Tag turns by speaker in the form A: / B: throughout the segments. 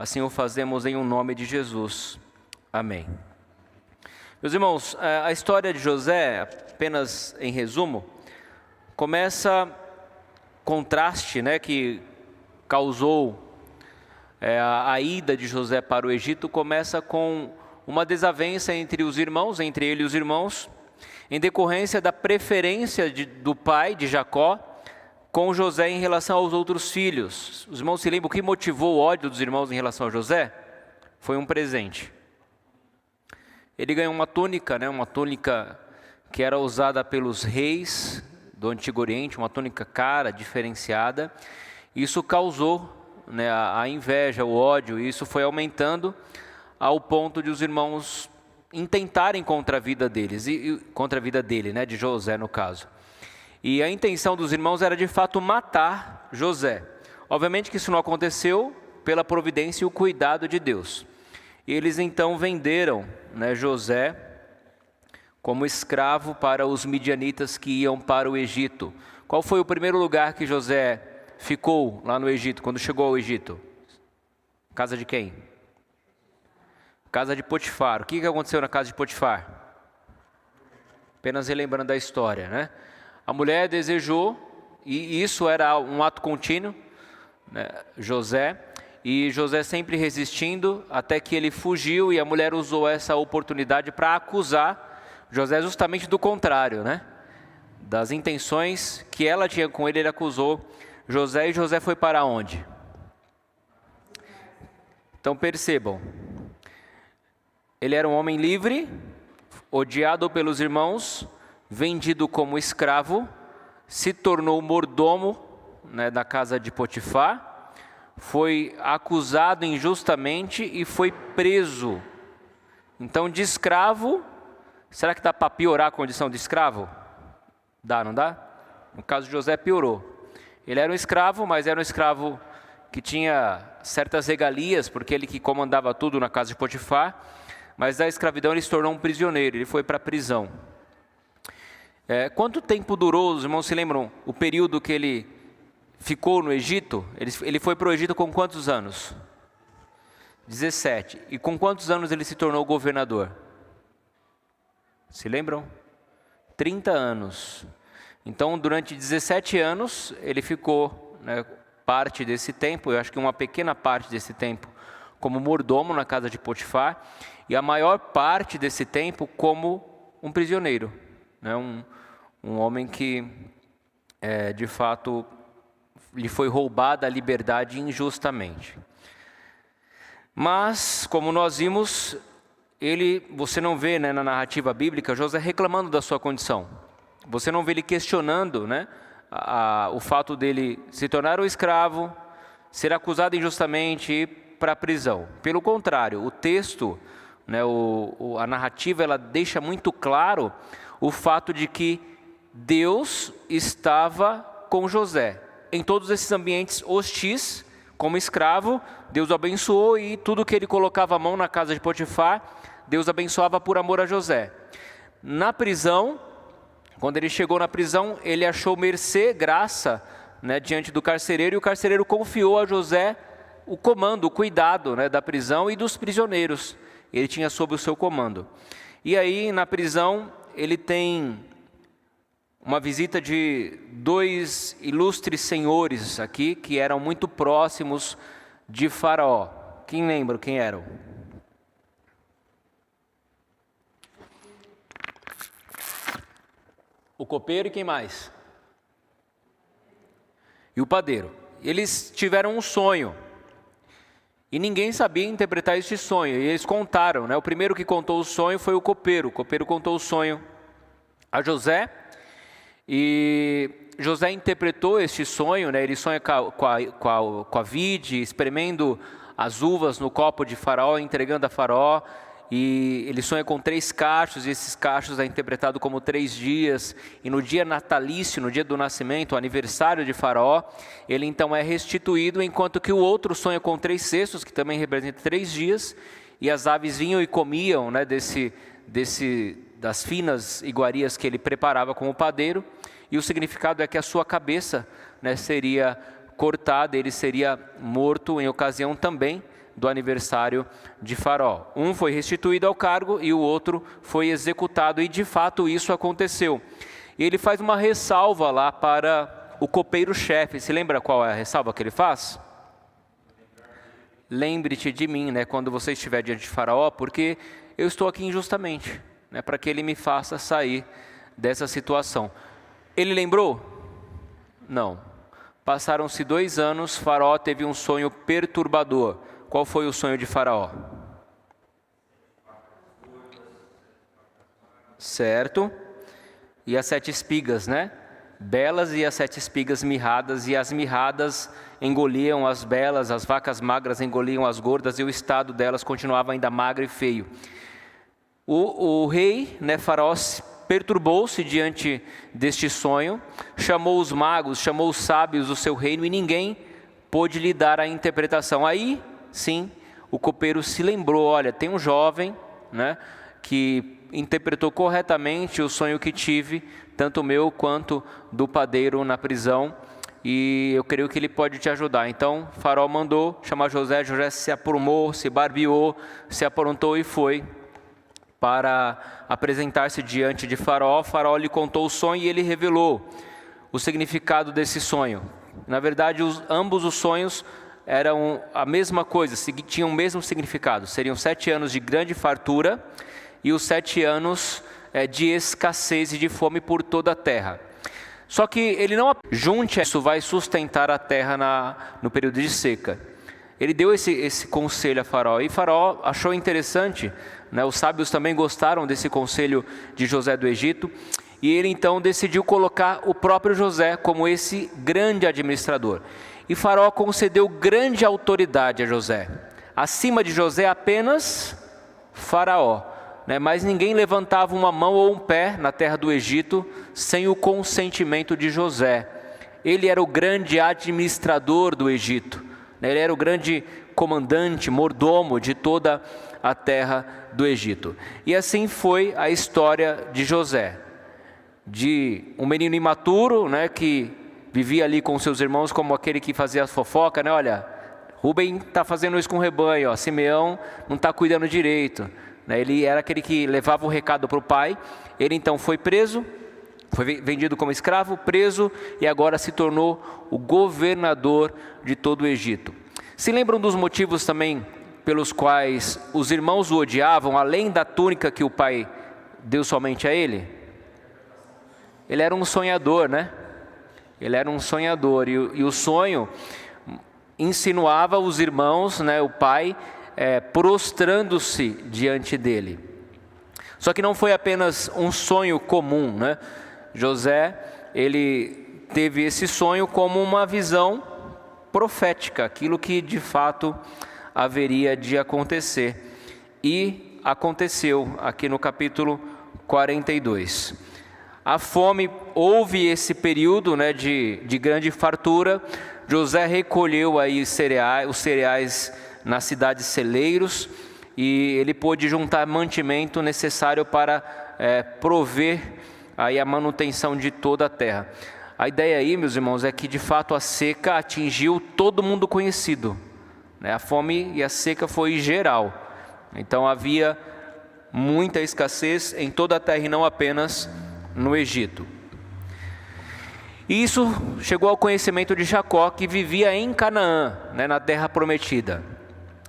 A: Assim o fazemos em nome de Jesus. Amém. Meus irmãos, a história de José, apenas em resumo, começa contraste, que causou a ida de José para o Egito, começa com uma desavença entre os irmãos, entre ele e os irmãos, em decorrência da preferência do pai, de Jacó, com José em relação aos outros filhos. Os irmãos se lembram o que motivou o ódio dos irmãos em relação a José? Foi um presente. Ele ganhou uma túnica, uma túnica que era usada pelos reis do Antigo Oriente, uma túnica cara, diferenciada. Isso causou a inveja, o ódio, e isso foi aumentando ao ponto de os irmãos intentarem contra a vida deles, contra a vida dele, de José no caso. E a intenção dos irmãos era de fato matar José. Obviamente que isso não aconteceu pela providência e o cuidado de Deus. E eles então venderam José como escravo para os midianitas que iam para o Egito. Qual foi o primeiro lugar que José ficou lá no Egito, quando chegou ao Egito? Casa de quem? Casa de Potifar. O que aconteceu na casa de Potifar? Apenas relembrando da história, A mulher desejou, e isso era um ato contínuo, José, e José sempre resistindo, até que ele fugiu, e a mulher usou essa oportunidade para acusar José justamente do contrário, das intenções que ela tinha com ele, ele acusou José, e José foi para onde? Então percebam, ele era um homem livre, odiado pelos irmãos, vendido como escravo, se tornou mordomo da casa de Potifar, foi acusado injustamente e foi preso. Então de escravo, será que dá para piorar a condição de escravo? Dá, não dá? No caso de José piorou. Ele era um escravo, mas era um escravo que tinha certas regalias, porque ele que comandava tudo na casa de Potifar, mas da escravidão ele se tornou um prisioneiro, ele foi para a prisão. Quanto tempo durou, os irmãos se lembram, o período que ele ficou no Egito? Ele foi para o Egito com quantos anos? 17. E com quantos anos ele se tornou governador? Se lembram? 30 anos. Então, durante 17 anos, ele ficou parte desse tempo, eu acho que uma pequena parte desse tempo, como mordomo na casa de Potifar, e a maior parte desse tempo como um prisioneiro, um homem que, de fato, lhe foi roubada a liberdade injustamente. Mas, como nós vimos, você não vê na narrativa bíblica José reclamando da sua condição. Você não vê ele questionando o fato dele se tornar um escravo, ser acusado injustamente e ir para a prisão. Pelo contrário, o texto, a narrativa, ela deixa muito claro o fato de que Deus estava com José. Em todos esses ambientes hostis, como escravo, Deus o abençoou, e tudo que ele colocava a mão na casa de Potifar, Deus abençoava por amor a José. Na prisão, quando ele chegou na prisão, ele achou mercê, graça, diante do carcereiro, e o carcereiro confiou a José o comando, o cuidado da prisão e dos prisioneiros. Ele tinha sob o seu comando. E aí, na prisão, ele tem uma visita de 2 ilustres senhores aqui, que eram muito próximos de Faraó. Quem lembra quem eram? O copeiro e quem mais? E o padeiro. Eles tiveram um sonho, e ninguém sabia interpretar esse sonho, e eles contaram, O primeiro que contou o sonho foi o copeiro contou o sonho a José, e José interpretou este sonho, ele sonha com a vide, espremendo as uvas no copo de Faraó, entregando a Faraó, e ele sonha com 3 cachos, e esses cachos é interpretado como 3 dias, e no dia natalício, no dia do nascimento, o aniversário de Faraó, ele então é restituído, enquanto que o outro sonha com 3 cestos, que também representa 3 dias, e as aves vinham e comiam das finas iguarias que ele preparava com o padeiro, e o significado é que a sua cabeça seria cortada, ele seria morto em ocasião também do aniversário de Faraó. Um foi restituído ao cargo e o outro foi executado, e de fato isso aconteceu. E ele faz uma ressalva lá para o copeiro-chefe. Se lembra qual é a ressalva que ele faz? Lembre-te de mim, né, quando você estiver diante de Faraó, porque eu estou aqui injustamente, né, para que ele me faça sair dessa situação. Ele lembrou? Não. Passaram-se 2 anos, Faraó teve um sonho perturbador. Qual foi o sonho de Faraó? Certo. E as 7 espigas, né? Belas e as 7 espigas mirradas, e as mirradas engoliam as belas, as vacas magras engoliam as gordas, e o estado delas continuava ainda magro e feio. O rei, né, Faraó, perturbou-se diante deste sonho, chamou os magos, chamou os sábios do seu reino, e ninguém pôde lhe dar a interpretação. Aí, sim, o copeiro se lembrou, olha, tem um jovem, né, que interpretou corretamente o sonho que tive, tanto o meu quanto do padeiro na prisão, e eu creio que ele pode te ajudar. Então, Faraó mandou chamar José. José se aprumou, se barbeou, se aprontou e foi para apresentar-se diante de Faraó. Faraó lhe contou o sonho e ele revelou o significado desse sonho. Na verdade, ambos os sonhos eram a mesma coisa, tinham o mesmo significado. Seriam 7 anos de grande fartura e os 7 anos de escassez e de fome por toda a terra. Só que ele não junte isso, vai sustentar a terra no período de seca. Ele deu esse conselho a Faraó, e Faraó achou interessante, né? Os sábios também gostaram desse conselho de José do Egito, e ele então decidiu colocar o próprio José como esse grande administrador. E Faraó concedeu grande autoridade a José. Acima de José apenas Faraó, né? Mas ninguém levantava uma mão ou um pé na terra do Egito sem o consentimento de José. Ele era o grande administrador do Egito, né? Ele era o grande comandante, mordomo de toda a terra do Egito. E assim foi a história de José, de um menino imaturo, né, que vivia ali com seus irmãos como aquele que fazia as fofocas, né? Olha, Rubem está fazendo isso com o rebanho, ó, Simeão não está cuidando direito. Ele era aquele que levava o recado para o pai. Ele então foi preso, foi vendido como escravo, preso, e agora se tornou o governador de todo o Egito. Se lembram dos motivos também pelos quais os irmãos o odiavam, além da túnica que o pai deu somente a ele? Ele era um sonhador, né? Ele era um sonhador, e o sonho insinuava os irmãos, né, o pai, prostrando-se diante dele. Só que não foi apenas um sonho comum, né? José, ele teve esse sonho como uma visão profética, aquilo que de fato haveria de acontecer. E aconteceu aqui no capítulo 42. A fome, houve esse período, né, de grande fartura. José recolheu aí os cereais nas cidades celeiros, e ele pôde juntar mantimento necessário para prover aí a manutenção de toda a terra. A ideia aí, meus irmãos, é que de fato a seca atingiu todo mundo conhecido, né? A fome e a seca foi geral. Então havia muita escassez em toda a terra e não apenas no Egito. E isso chegou ao conhecimento de Jacó, que vivia em Canaã, né, na terra prometida.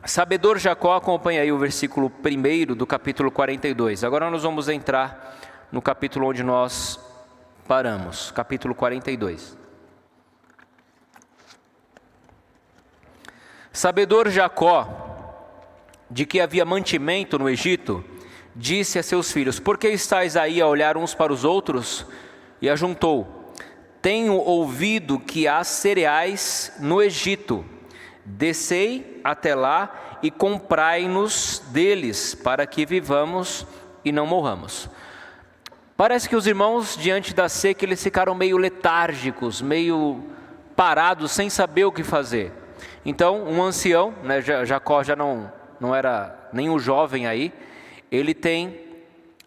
A: Sabedor Jacó, acompanha aí o versículo 1 do capítulo 42. Agora nós vamos entrar no capítulo onde nós paramos, capítulo 42. Sabedor Jacó de que havia mantimento no Egito, disse a seus filhos: por que estáis aí a olhar uns para os outros? E ajuntou: tenho ouvido que há cereais no Egito. Descei até lá e comprai-nos deles, para que vivamos e não morramos. Parece que os irmãos, diante da seca, eles ficaram meio letárgicos, meio parados, sem saber o que fazer. Então, um ancião, né, Jacó já não era nenhum jovem aí, ele tem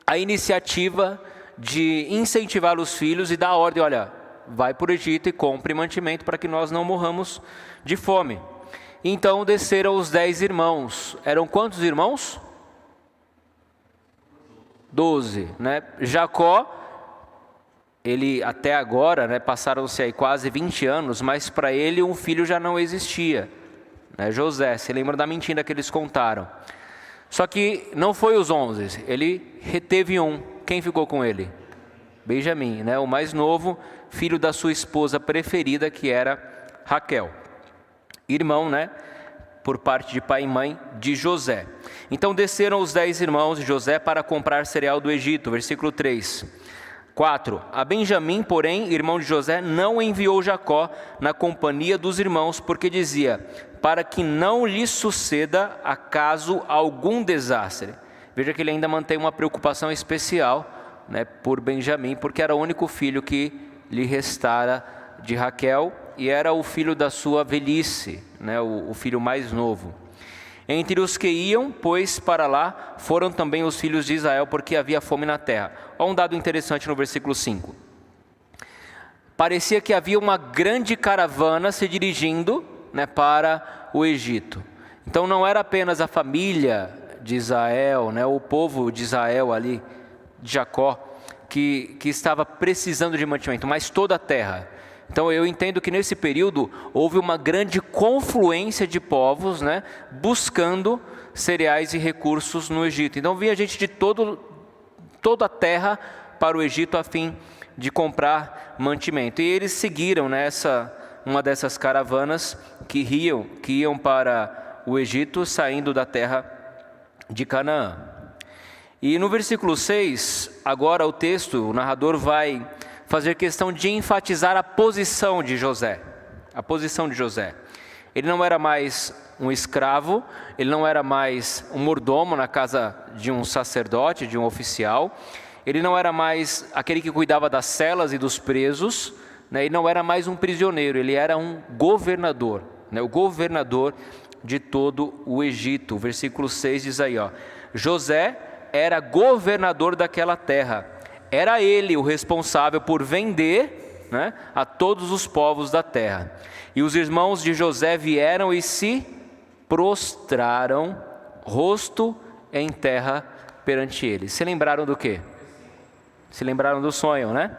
A: a iniciativa de incentivar os filhos e dar a ordem: olha, vai para o Egito e compre mantimento para que nós não morramos de fome. Então desceram os 10 irmãos. Eram quantos irmãos? 12, né? Jacó, ele até agora, né, passaram-se aí quase 20 anos, mas para ele um filho já não existia, né? José, se lembra da mentira que eles contaram. Só que não foi os 11, ele reteve um. Quem ficou com ele? Benjamim, né? O mais novo, filho da sua esposa preferida, que era Raquel. Irmão, né? Por parte de pai e mãe de José. Então desceram os 10 irmãos de José para comprar cereal do Egito. Versículo 3. 4. A Benjamim, porém, irmão de José, não enviou Jacó na companhia dos irmãos, porque dizia, para que não lhe suceda acaso algum desastre. Veja que ele ainda mantém uma preocupação especial, né, por Benjamim, porque era o único filho que lhe restara de Raquel, e era o filho da sua velhice, né, o filho mais novo. Entre os que iam, pois, para lá, foram também os filhos de Israel, porque havia fome na terra. Olha um dado interessante no versículo 5. Parecia que havia uma grande caravana se dirigindo, né, para o Egito. Então não era apenas a família de Israel, né, o povo de Israel ali, de Jacó, que estava precisando de mantimento, mas toda a terra. Então eu entendo que nesse período houve uma grande confluência de povos, né, buscando cereais e recursos no Egito. Então vinha gente de toda a terra para o Egito a fim de comprar mantimento. E eles seguiram nessa uma dessas caravanas que iam para o Egito, saindo da terra de Canaã. E no versículo 6, agora o narrador vai fazer questão de enfatizar a posição de José. A posição de José. Ele não era mais um escravo, ele não era mais um mordomo na casa de um sacerdote, de um oficial. Ele não era mais aquele que cuidava das celas e dos presos, né? Ele não era mais um prisioneiro, ele era um governador, né? O governador de todo o Egito. O versículo 6 diz aí, ó, José era governador daquela terra. Era ele o responsável por vender, né, a todos os povos da terra. E os irmãos de José vieram e se prostraram, rosto em terra perante ele. Se lembraram do quê? Se lembraram do sonho, né?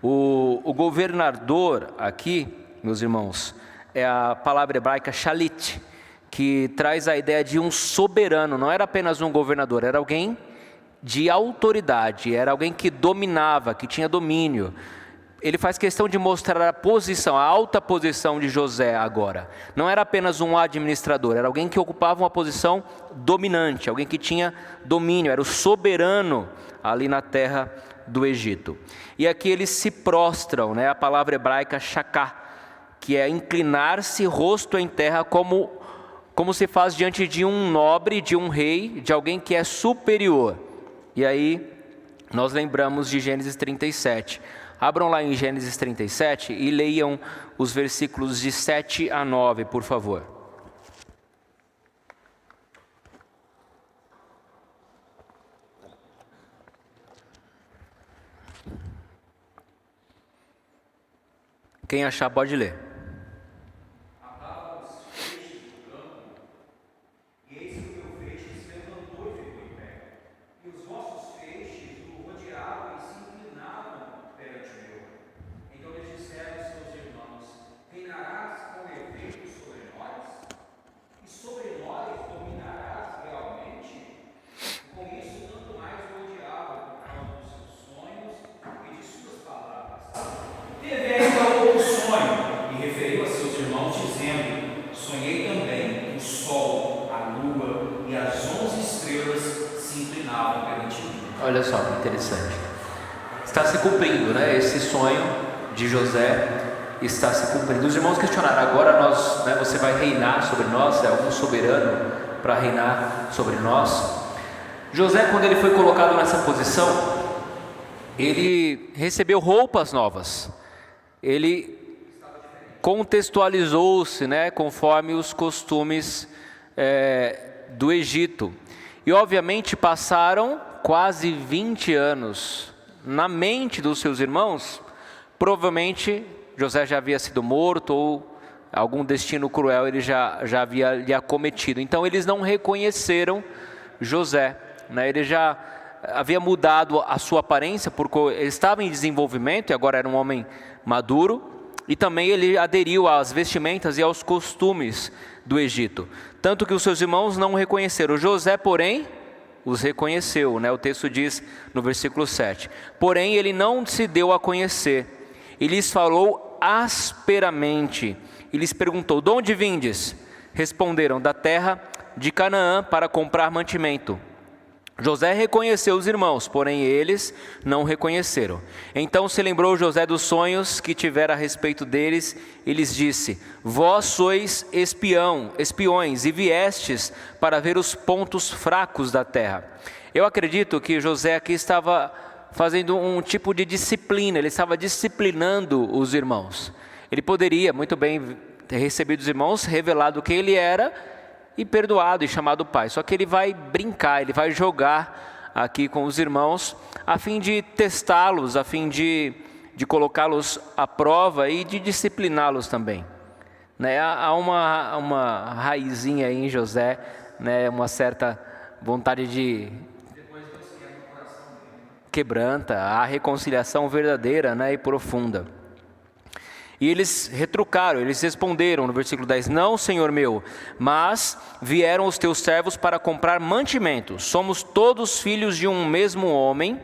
A: O governador aqui, meus irmãos, é a palavra hebraica shalit, que traz a ideia de um soberano. Não era apenas um governador, era alguém de autoridade, era alguém que dominava, que tinha domínio. Ele faz questão de mostrar a posição, a alta posição de José agora. Não era apenas um administrador, era alguém que ocupava uma posição dominante, alguém que tinha domínio, era o soberano ali na terra do Egito. E aqui eles se prostram, né? A palavra hebraica shaká, que é inclinar-se rosto em terra, como se faz diante de um nobre, de um rei, de alguém que é superior. E aí nós lembramos de Gênesis 37. Abram lá em Gênesis 37 e leiam os versículos de 7 a 9, por favor. Quem achar pode ler. Olha só que interessante. Está se cumprindo, né? Esse sonho de José está se cumprindo. Os irmãos questionaram, agora você vai reinar sobre nós? É algum soberano para reinar sobre nós? José, quando ele foi colocado nessa posição, ele recebeu roupas novas. Ele contextualizou-se, né, conforme os costumes do Egito. E obviamente passaram quase 20 anos na mente dos seus irmãos Provavelmente José já havia sido morto ou algum destino cruel ele já havia lhe acometido. Então eles não reconheceram José, né? Ele já havia mudado a sua aparência, porque ele estava em desenvolvimento e agora era um homem maduro, e também ele aderiu às vestimentas e aos costumes do Egito, tanto que os seus irmãos não o reconheceram. José, porém, os reconheceu, né? O texto diz no versículo 7, porém ele não se deu a conhecer, e lhes falou asperamente, e lhes perguntou: de onde vindes? Responderam: da terra de Canaã, para comprar mantimento. José reconheceu os irmãos, porém eles não o reconheceram. Então se lembrou José dos sonhos que tivera a respeito deles, e lhes disse: vós sois espiões, e viestes para ver os pontos fracos da terra. Eu acredito que José aqui estava fazendo um tipo de disciplina, ele estava disciplinando os irmãos. Ele poderia muito bem ter recebido os irmãos, revelado quem ele era e perdoado e chamado pai. Só que ele vai brincar, ele vai jogar aqui com os irmãos a fim de testá-los, a fim de colocá-los à prova e de discipliná-los também, né? Há uma raizinha aí em José, né? Uma certa vontade de quebranta, a reconciliação verdadeira, né? E profunda. E eles retrucaram, eles responderam no versículo 10, não, Senhor meu, mas vieram os teus servos para comprar mantimento. Somos todos filhos de um mesmo homem,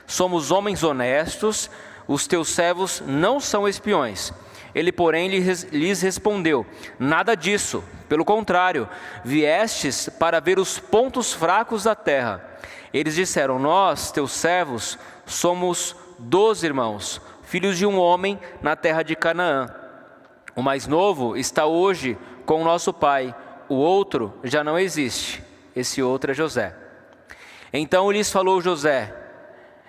A: somos homens honestos, os teus servos não são espiões. Ele, porém, lhes respondeu: nada disso, pelo contrário, viestes para ver os pontos fracos da terra. Eles disseram: nós, teus servos, somos 12 irmãos, filhos de um homem na terra de Canaã. O mais novo está hoje com o nosso pai, o outro já não existe. Esse outro é José. Então lhes falou José: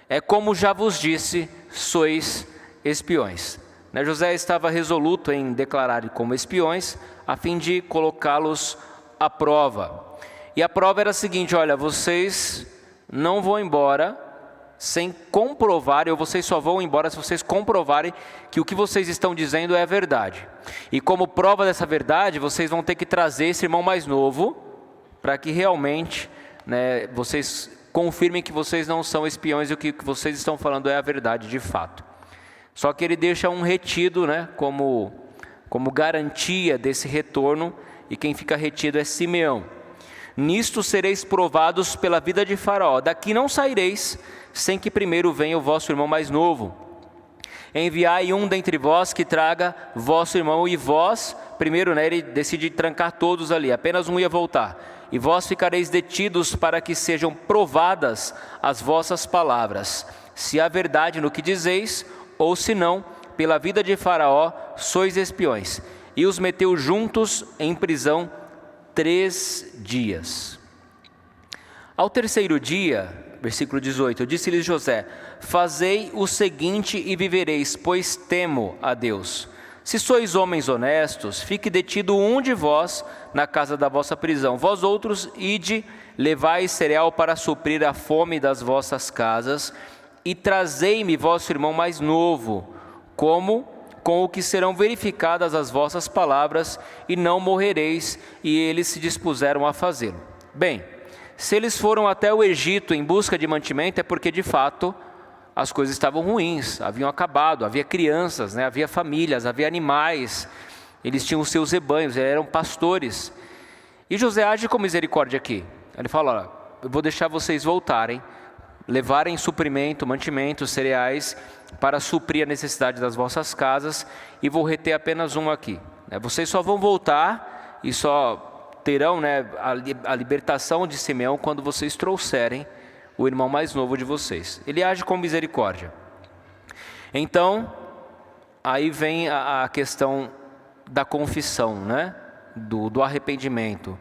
A: é como já vos disse, sois espiões. José estava resoluto em declarar como espiões, a fim de colocá-los à prova. E a prova era a seguinte: olha, vocês não vão embora sem comprovar, ou vocês só vão embora se vocês comprovarem que o que vocês estão dizendo é a verdade. E como prova dessa verdade, vocês vão ter que trazer esse irmão mais novo, para que realmente, né, vocês confirmem que vocês não são espiões e o que vocês estão falando é a verdade de fato. Só que ele deixa um retido, né, como garantia desse retorno, e quem fica retido é Simeão. Nisto sereis provados pela vida de Faraó, daqui não saireis, sem que primeiro venha o vosso irmão mais novo. Enviai um dentre vós que traga vosso irmão, e vós, primeiro, né, ele decide trancar todos ali, apenas um ia voltar. E vós ficareis detidos para que sejam provadas as vossas palavras, se há verdade no que dizeis, ou se não, pela vida de Faraó, sois espiões. E os meteu juntos em prisão 3 dias. Ao terceiro dia, versículo 18, disse-lhes José: fazei o seguinte e vivereis, pois temo a Deus. Se sois homens honestos, fique detido um de vós na casa da vossa prisão. Vós outros, ide, levai cereal para suprir a fome das vossas casas, e trazei-me vosso irmão mais novo, com o que serão verificadas as vossas palavras, e não morrereis. E eles se dispuseram a fazê-lo. Bem, se eles foram até o Egito em busca de mantimento, é porque de fato as coisas estavam ruins, haviam acabado, havia crianças, né? Havia famílias, havia animais, eles tinham os seus rebanhos, eram pastores. E José age com misericórdia aqui. Ele fala: olha, eu vou deixar vocês voltarem, levarem suprimento, mantimento, cereais, para suprir a necessidade das vossas casas, e vou reter apenas um aqui. Vocês só vão voltar e só terão, né, a libertação de Simeão quando vocês trouxerem o irmão mais novo de vocês. Ele age com misericórdia. Então, aí vem a questão da confissão, né, do arrependimento.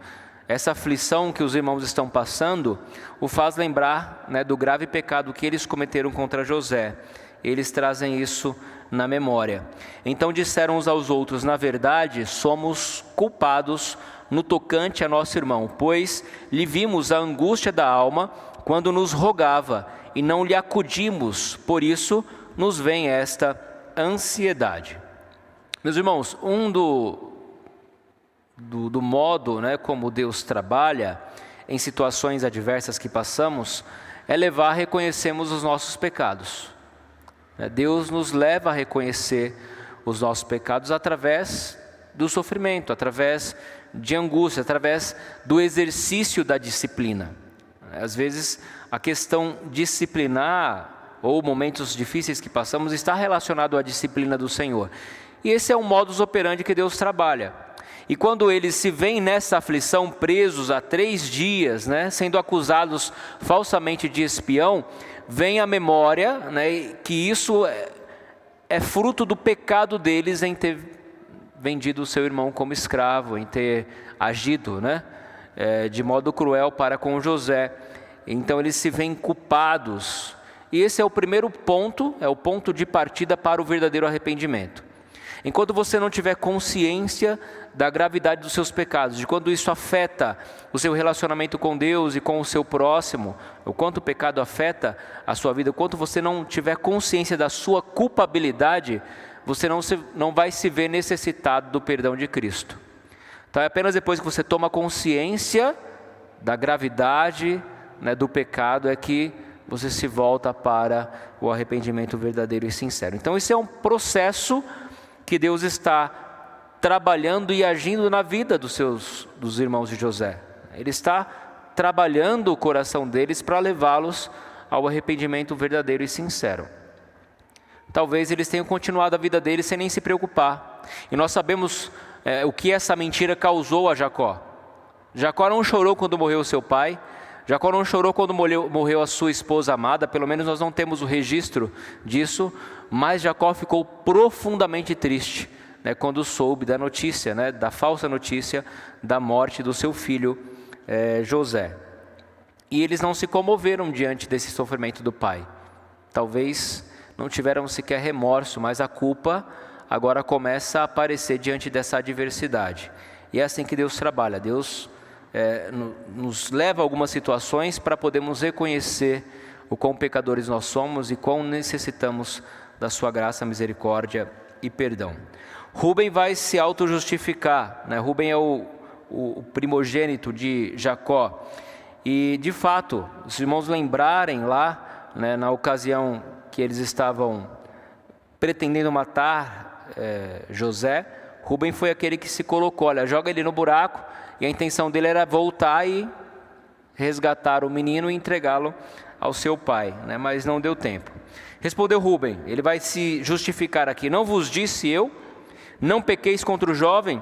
A: Essa aflição que os irmãos estão passando o faz lembrar, né, do grave pecado que eles cometeram contra José. Eles trazem isso na memória. Então disseram uns aos outros: na verdade, somos culpados no tocante a nosso irmão, pois lhe vimos a angústia da alma quando nos rogava, e não lhe acudimos, por isso nos vem esta ansiedade. Meus irmãos, do modo, né, como Deus trabalha em situações adversas que passamos, é levar a reconhecermos os nossos pecados. Deus nos leva a reconhecer os nossos pecados através do sofrimento, através de angústia, através do exercício da disciplina. Às vezes, a questão disciplinar ou momentos difíceis que passamos está relacionado à disciplina do Senhor. E esse é o modus operandi que Deus trabalha. E quando eles se veem nessa aflição, presos há 3 dias, né, sendo acusados falsamente de espião, vem à memória, né, que isso é fruto do pecado deles em ter vendido o seu irmão como escravo, em ter agido, né, de modo cruel para com José. Então eles se veem culpados. E esse é o primeiro ponto, é o ponto de partida para o verdadeiro arrependimento. Enquanto você não tiver consciência da gravidade dos seus pecados, de quando isso afeta o seu relacionamento com Deus e com o seu próximo, o quanto o pecado afeta a sua vida, quanto você não tiver consciência da sua culpabilidade, você não vai se ver necessitado do perdão de Cristo. Então é apenas depois que você toma consciência da gravidade, né, do pecado, é que você se volta para o arrependimento verdadeiro e sincero. Então esse é um processo que Deus está trabalhando e agindo na vida dos irmãos de José. Ele está trabalhando o coração deles para levá-los ao arrependimento verdadeiro e sincero. Talvez eles tenham continuado a vida deles sem nem se preocupar. E nós sabemos o que essa mentira causou a Jacó. Jacó não chorou quando morreu seu pai. Jacó não chorou quando morreu a sua esposa amada, pelo menos nós não temos o registro disso, mas Jacó ficou profundamente triste, né, quando soube da notícia, né, da falsa notícia da morte do seu filho José. E eles não se comoveram diante desse sofrimento do pai. Talvez não tiveram sequer remorso, mas a culpa agora começa a aparecer diante dessa adversidade. E é assim que Deus trabalha. Deus nos leva a algumas situações para podermos reconhecer o quão pecadores nós somos e quão necessitamos da sua graça, misericórdia e perdão. Rúben vai se auto-justificar, né? Rúben é o primogênito de Jacó. E de fato, os irmãos lembrarem lá, né, na ocasião que eles estavam pretendendo matar José, Rúben foi aquele que se colocou, olha, joga ele no buraco. E a intenção dele era voltar e resgatar o menino e entregá-lo ao seu pai, né? Mas não deu tempo. Respondeu Rúben, ele vai se justificar aqui: não vos disse eu, não pequeis contra o jovem,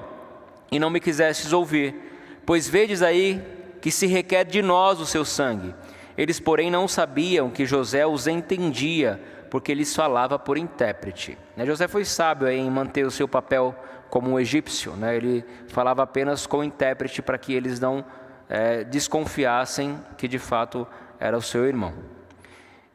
A: e não me quisestes ouvir, pois vedes aí que se requer de nós o seu sangue. Eles, porém, não sabiam que José os entendia, porque lhes falava por intérprete. José foi sábio em manter o seu papel como um egípcio, né? Ele falava apenas com o intérprete para que eles não desconfiassem que de fato era o seu irmão.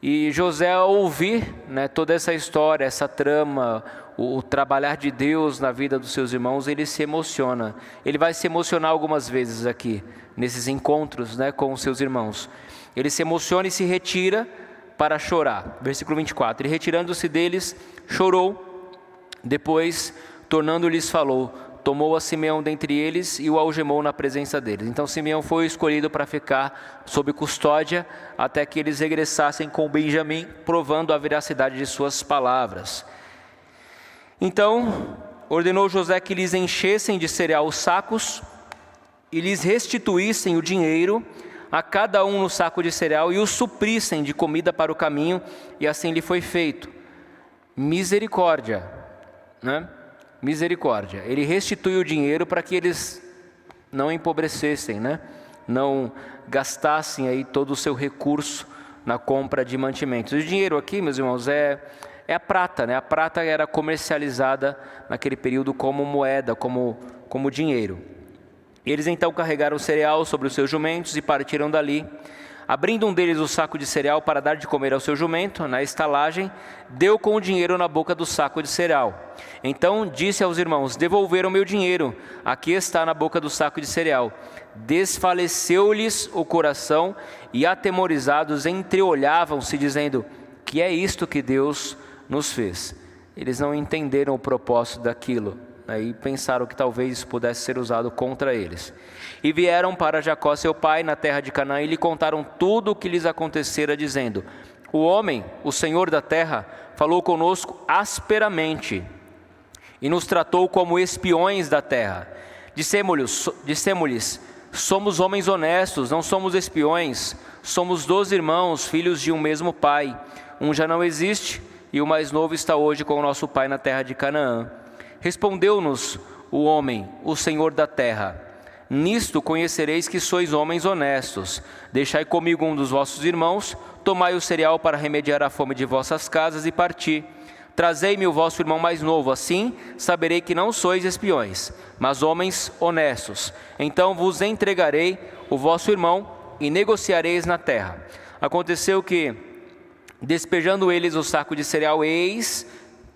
A: E José, ao ouvir, né, toda essa história, essa trama, o trabalhar de Deus na vida dos seus irmãos, ele se emociona. Ele vai se emocionar algumas vezes aqui, nesses encontros, né, com os seus irmãos. Ele se emociona e se retira para chorar. Versículo 24, e retirando-se deles, chorou, depois tornando-lhes falou, tomou a Simeão dentre eles e o algemou na presença deles. Então Simeão foi escolhido para ficar sob custódia até que eles regressassem com Benjamim, provando a veracidade de suas palavras. Então ordenou José que lhes enchessem de cereal os sacos e lhes restituíssem o dinheiro, a cada um no saco de cereal, e o suprissem de comida para o caminho, e assim lhe foi feito. Misericórdia, né? Misericórdia. Ele restitui o dinheiro para que eles não empobrecessem, né? Não gastassem aí todo o seu recurso na compra de mantimentos. O dinheiro aqui, meus irmãos, é a prata, né? A prata era comercializada naquele período como moeda, como dinheiro. Eles então carregaram o cereal sobre os seus jumentos e partiram dali. Abrindo um deles o saco de cereal para dar de comer ao seu jumento, na estalagem, deu com o dinheiro na boca do saco de cereal. Então disse aos irmãos, devolveram meu dinheiro, aqui está na boca do saco de cereal. Desfaleceu-lhes o coração e atemorizados entreolhavam-se, dizendo, que é isto que Deus nos fez? eles não entenderam o propósito daquilo, né, e pensaram que talvez isso pudesse ser usado contra eles. E vieram para Jacó seu pai na terra de Canaã e lhe contaram tudo o que lhes acontecera, dizendo: o homem, o Senhor da terra, falou conosco asperamente e nos tratou como espiões da terra. Dissemo-lhes: somos homens honestos, não somos espiões. Somos 12 irmãos, filhos de um mesmo pai. Um já não existe e o mais novo está hoje com o nosso pai na terra de Canaã. Respondeu-nos o homem, o Senhor da terra: nisto conhecereis que sois homens honestos. Deixai comigo um dos vossos irmãos, tomai o cereal para remediar a fome de vossas casas e parti. Trazei-me o vosso irmão mais novo, assim saberei que não sois espiões, mas homens honestos. Então vos entregarei o vosso irmão e negociareis na terra. Aconteceu que, despejando eles o saco de cereal, eis,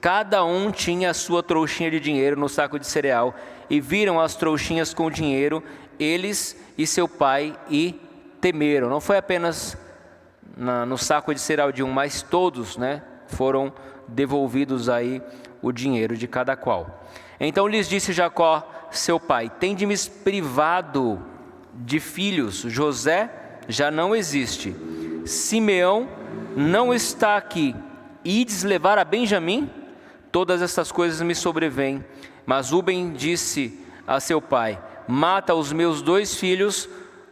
A: cada um tinha a sua trouxinha de dinheiro no saco de cereal, e viram as trouxinhas com o dinheiro, eles e seu pai, e temeram. Não foi apenas no saco de cereal de um, mas todos, né, foram devolvidos aí o dinheiro de cada qual. Então lhes disse Jacó, seu pai: tendes-me privado de filhos. José já não existe, Simeão não está aqui. Ides levar a Benjamim? Todas estas coisas me sobrevêm. Mas Ruben disse a seu pai: mata os meus 2 filhos,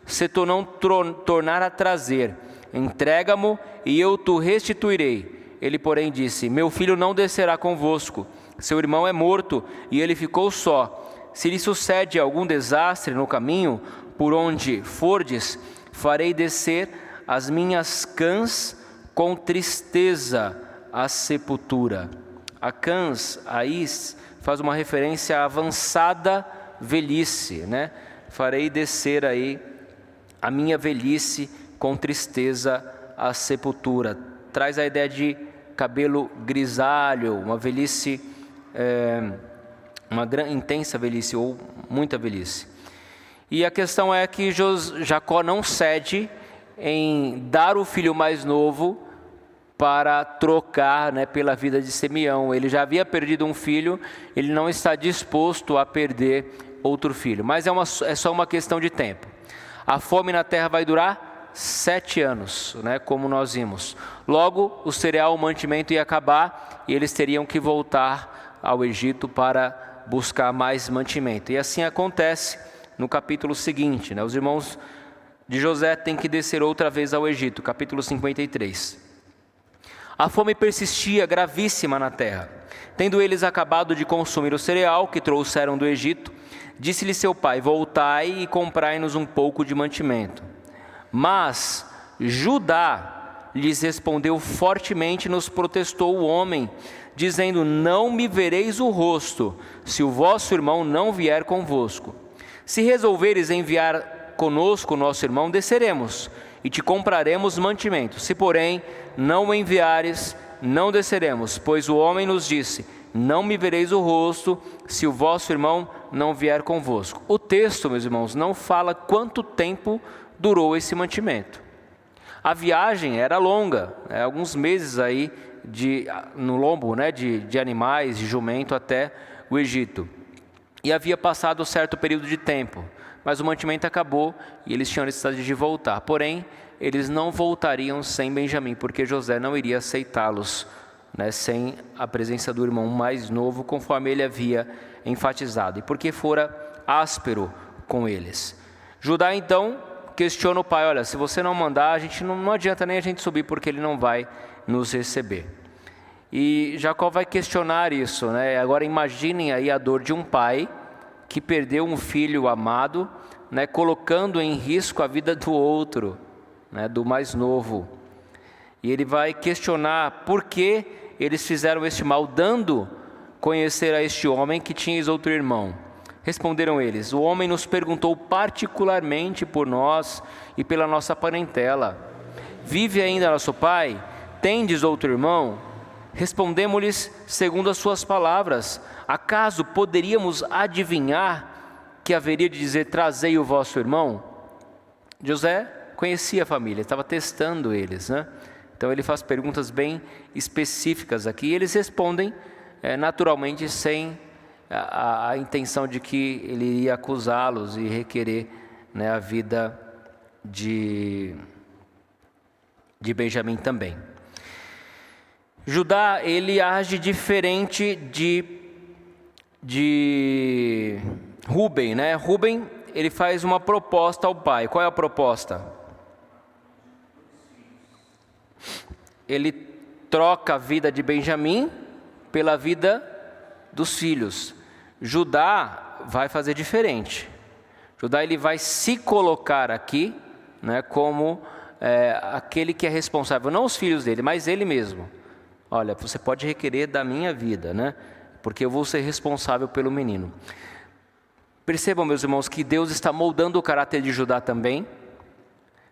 A: se tu não tornar a trazer. Entrega-mo e eu te restituirei. Ele, porém, disse: meu filho não descerá convosco. Seu irmão é morto e ele ficou só. Se lhe sucede algum desastre no caminho, por onde fordes, farei descer as minhas cãs com tristeza à sepultura. A cãs aí faz uma referência à avançada velhice, né? Farei descer aí a minha velhice com tristeza à sepultura. Traz a ideia de cabelo grisalho, uma velhice, uma intensa velhice ou muita velhice. E a questão é que Jacó não cede em dar o filho mais novo para trocar, né, pela vida de Simeão. Ele já havia perdido um filho, ele não está disposto a perder outro filho. Mas é só uma questão de tempo. A fome na terra vai durar 7 anos, né, como nós vimos. Logo, o cereal, o mantimento ia acabar e eles teriam que voltar ao Egito para buscar mais mantimento. E assim acontece no capítulo seguinte, né? Os irmãos de José têm que descer outra vez ao Egito, capítulo 53. A fome persistia gravíssima na terra. Tendo eles acabado de consumir o cereal que trouxeram do Egito, disse-lhe seu pai: voltai e comprai-nos um pouco de mantimento. Mas Judá lhes respondeu fortemente, nos protestou o homem, dizendo: não me vereis o rosto, se o vosso irmão não vier convosco. Se resolveres enviar conosco o nosso irmão, desceremos, e te compraremos mantimento. Se, porém, não o enviares, não desceremos, pois o homem nos disse: não me vereis o rosto, se o vosso irmão não vier convosco. O texto, meus irmãos, não fala quanto tempo durou esse mantimento. A viagem era longa, alguns meses aí no lombo, né, de animais, de jumento até o Egito. E havia passado um certo período de tempo, mas o mantimento acabou e eles tinham necessidade de voltar. Porém, eles não voltariam sem Benjamim, porque José não iria aceitá-los, né, sem a presença do irmão mais novo, conforme ele havia enfatizado, e porque fora áspero com eles. Judá então questiona o pai: olha, se você não mandar, a gente não adianta nem a gente subir, porque ele não vai nos receber. E Jacó vai questionar isso, né? Agora imaginem aí a dor de um pai que perdeu um filho amado, né, colocando em risco a vida do outro, né, do mais novo. E ele vai questionar por que eles fizeram este mal, dando conhecer a este homem que tinhas outro irmão. Responderam eles: o homem nos perguntou particularmente por nós e pela nossa parentela. Vive ainda nosso pai? Tendes outro irmão? Respondemos-lhes segundo as suas palavras. Acaso poderíamos adivinhar que haveria de dizer: trazei o vosso irmão? José conhecia a família, estava testando eles, né? Então ele faz perguntas bem específicas aqui, e eles respondem naturalmente sem a intenção de que ele iria acusá-los e requerer, né, a vida de Benjamim também. Judá, ele age diferente de Rúben, né? Rúben, ele faz uma proposta ao pai. Qual é a proposta? Ele troca a vida de Benjamim pela vida dos filhos. Judá vai fazer diferente. Judá, ele vai se colocar aqui, né, como aquele que é responsável, não os filhos dele, mas ele mesmo. Olha, você pode requerer da minha vida, né? Porque eu vou ser responsável pelo menino. Percebam, meus irmãos, que Deus está moldando o caráter de Judá também.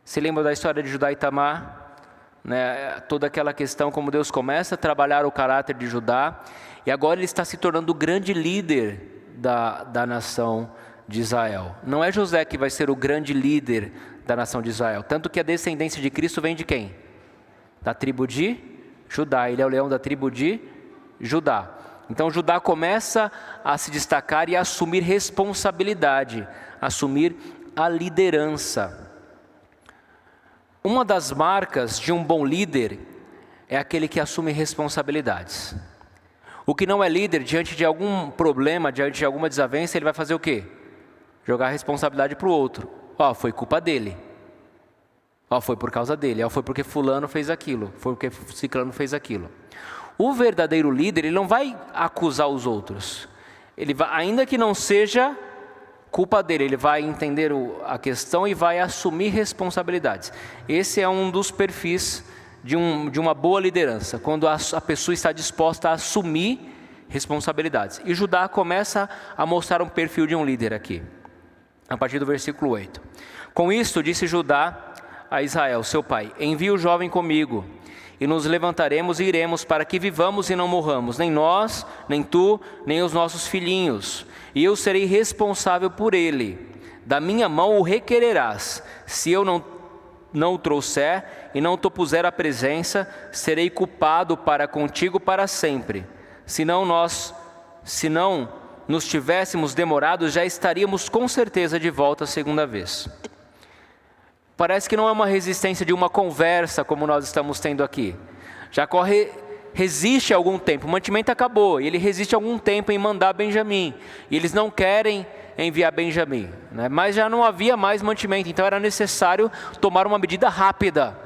A: Se lembra da história de Judá e Tamar? Né? Toda aquela questão, como Deus começa a trabalhar o caráter de Judá, e agora ele está se tornando o grande líder da nação de Israel. Não é José que vai ser o grande líder da nação de Israel. Tanto que a descendência de Cristo vem de quem? Da tribo de Judá. Ele é o leão da tribo de Judá. Então Judá começa a se destacar e a assumir responsabilidade, assumir a liderança. Uma das marcas de um bom líder é aquele que assume responsabilidades. O que não é líder, diante de algum problema, diante de alguma desavença, ele vai fazer o quê? Jogar a responsabilidade para o outro. Foi culpa dele. Foi por causa dele. Foi porque fulano fez aquilo. Foi porque ciclano fez aquilo. O verdadeiro líder, ele não vai acusar os outros. Ele vai, ainda que não seja culpa dele, ele vai entender a questão e vai assumir responsabilidades. Esse é um dos perfis de uma boa liderança, quando a pessoa está disposta a assumir responsabilidades. E Judá começa a mostrar um perfil de um líder aqui, a partir do versículo 8. Com isto disse Judá a Israel, seu pai: envia o jovem comigo, e nos levantaremos e iremos, para que vivamos e não morramos, nem nós, nem tu, nem os nossos filhinhos. E eu serei responsável por ele. Da minha mão o requererás. Se eu não o trouxer e não te puser à presença, serei culpado para contigo para sempre. Se não nos tivéssemos demorado, já estaríamos com certeza de volta a segunda vez. Parece que não é uma resistência de uma conversa como nós estamos tendo aqui. Jacó resiste algum tempo, o mantimento acabou, e ele resiste algum tempo em mandar Benjamim. E eles não querem enviar Benjamim, né? Mas já não havia mais mantimento, então era necessário tomar uma medida rápida.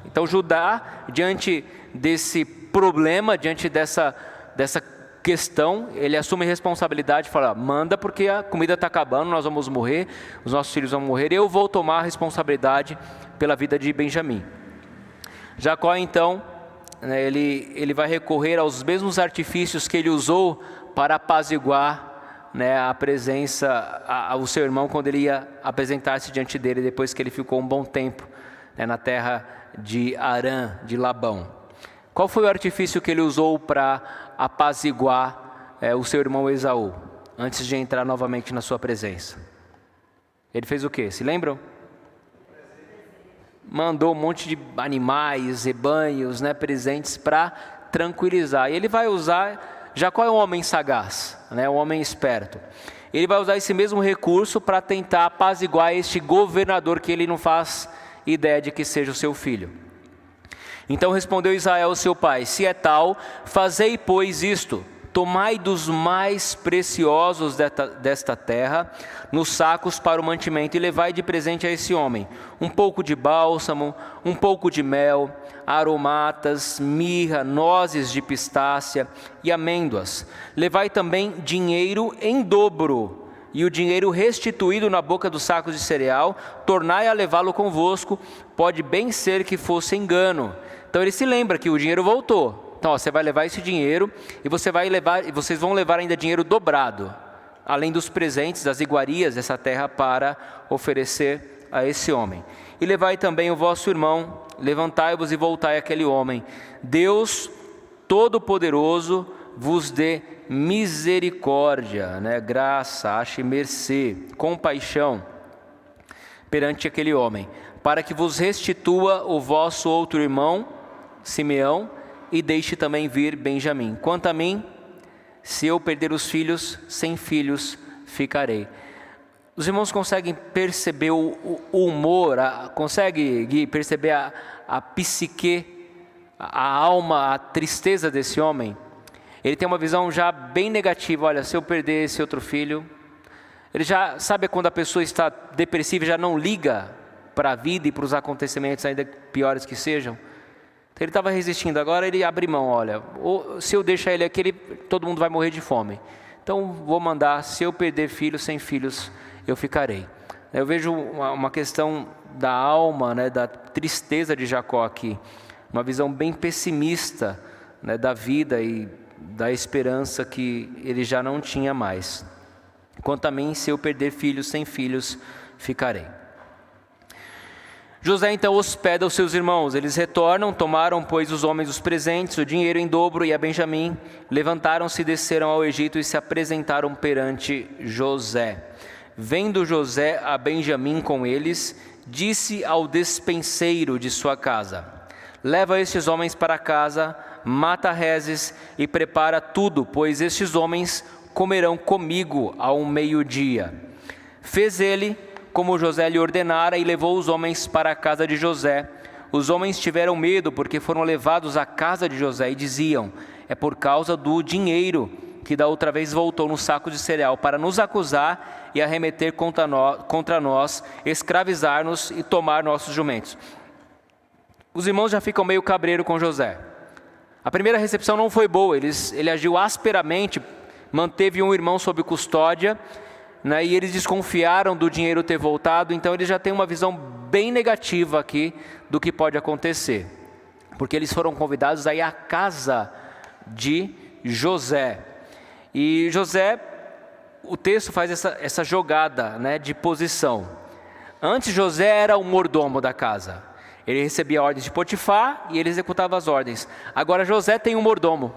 A: Então Judá, diante desse problema, diante dessa questão, ele assume responsabilidade e fala: manda, porque a comida está acabando, nós vamos morrer, os nossos filhos vão morrer, eu vou tomar a responsabilidade pela vida de Benjamim. Jacó, então, né, ele vai recorrer aos mesmos artifícios que ele usou para apaziguar, né, a presença ao seu irmão quando ele ia apresentar-se diante dele, depois que ele ficou um bom tempo, né, na terra de Harã, de Labão. Qual foi o artifício que ele usou para apaziguar o seu irmão Esaú, antes de entrar novamente na sua presença? Ele fez o quê? Se lembram? Mandou um monte de animais, rebanhos, né, presentes para tranquilizar. E ele vai usar, Jacó é um homem sagaz, né, um homem esperto. Ele vai usar esse mesmo recurso para tentar apaziguar este governador que ele não faz ideia de que seja o seu filho. Então respondeu Israel, seu pai: se é tal, fazei, pois, isto: tomai dos mais preciosos desta terra, nos sacos para o mantimento, e levai de presente a esse homem um pouco de bálsamo, um pouco de mel, aromatas, mirra, nozes de pistácia e amêndoas. Levai também dinheiro em dobro, e o dinheiro restituído na boca dos sacos de cereal, tornai a levá-lo convosco, pode bem ser que fosse engano. Então ele se lembra que o dinheiro voltou. Então, você vai levar esse dinheiro e vocês vão levar ainda dinheiro dobrado, além dos presentes, das iguarias dessa terra, para oferecer a esse homem. E levai também o vosso irmão, levantai-vos e voltai àquele homem. Deus Todo-Poderoso vos dê misericórdia, né? Graça, ache mercê, compaixão perante aquele homem, para que vos restitua o vosso outro irmão, Simeão, e deixe também vir Benjamim. Quanto a mim, se eu perder os filhos, sem filhos ficarei. Os irmãos conseguem perceber o humor, consegue, Gui, perceber a psique, a alma, a tristeza desse homem? Ele tem uma visão já bem negativa. Olha, se eu perder esse outro filho... Ele já sabe quando a pessoa está depressiva, já não liga para a vida e para os acontecimentos, ainda piores que sejam. Então ele estava resistindo, agora ele abre mão, olha, se eu deixar ele aqui, todo mundo vai morrer de fome. Então vou mandar, se eu perder filhos, sem filhos eu ficarei. Eu vejo uma questão da alma, né, da tristeza de Jacó aqui, uma visão bem pessimista, né, da vida e da esperança que ele já não tinha mais. Quanto a mim, se eu perder filhos, sem filhos ficarei. José então hospeda os seus irmãos. Eles retornam, tomaram, pois, os homens os presentes, o dinheiro em dobro e a Benjamim. Levantaram-se, desceram ao Egito e se apresentaram perante José. Vendo José a Benjamim com eles, disse ao despenseiro de sua casa: leva estes homens para casa, mata rezes e prepara tudo, pois estes homens comerão comigo ao meio-dia. Fez ele como José lhe ordenara e levou os homens para a casa de José. Os homens tiveram medo porque foram levados à casa de José e diziam: é por causa do dinheiro que da outra vez voltou no saco de cereal para nos acusar e arremeter contra nós, escravizar-nos e tomar nossos jumentos. Os irmãos já ficam meio cabreiro com José. A primeira recepção não foi boa, ele agiu asperamente, manteve um irmão sob custódia, né, e eles desconfiaram do dinheiro ter voltado. Então eles já têm uma visão bem negativa aqui do que pode acontecer, porque eles foram convidados a ir à casa de José. E José, o texto faz essa jogada, né, de posição. Antes José era o mordomo da casa, ele recebia ordens de Potifar e ele executava as ordens. Agora José tem um mordomo,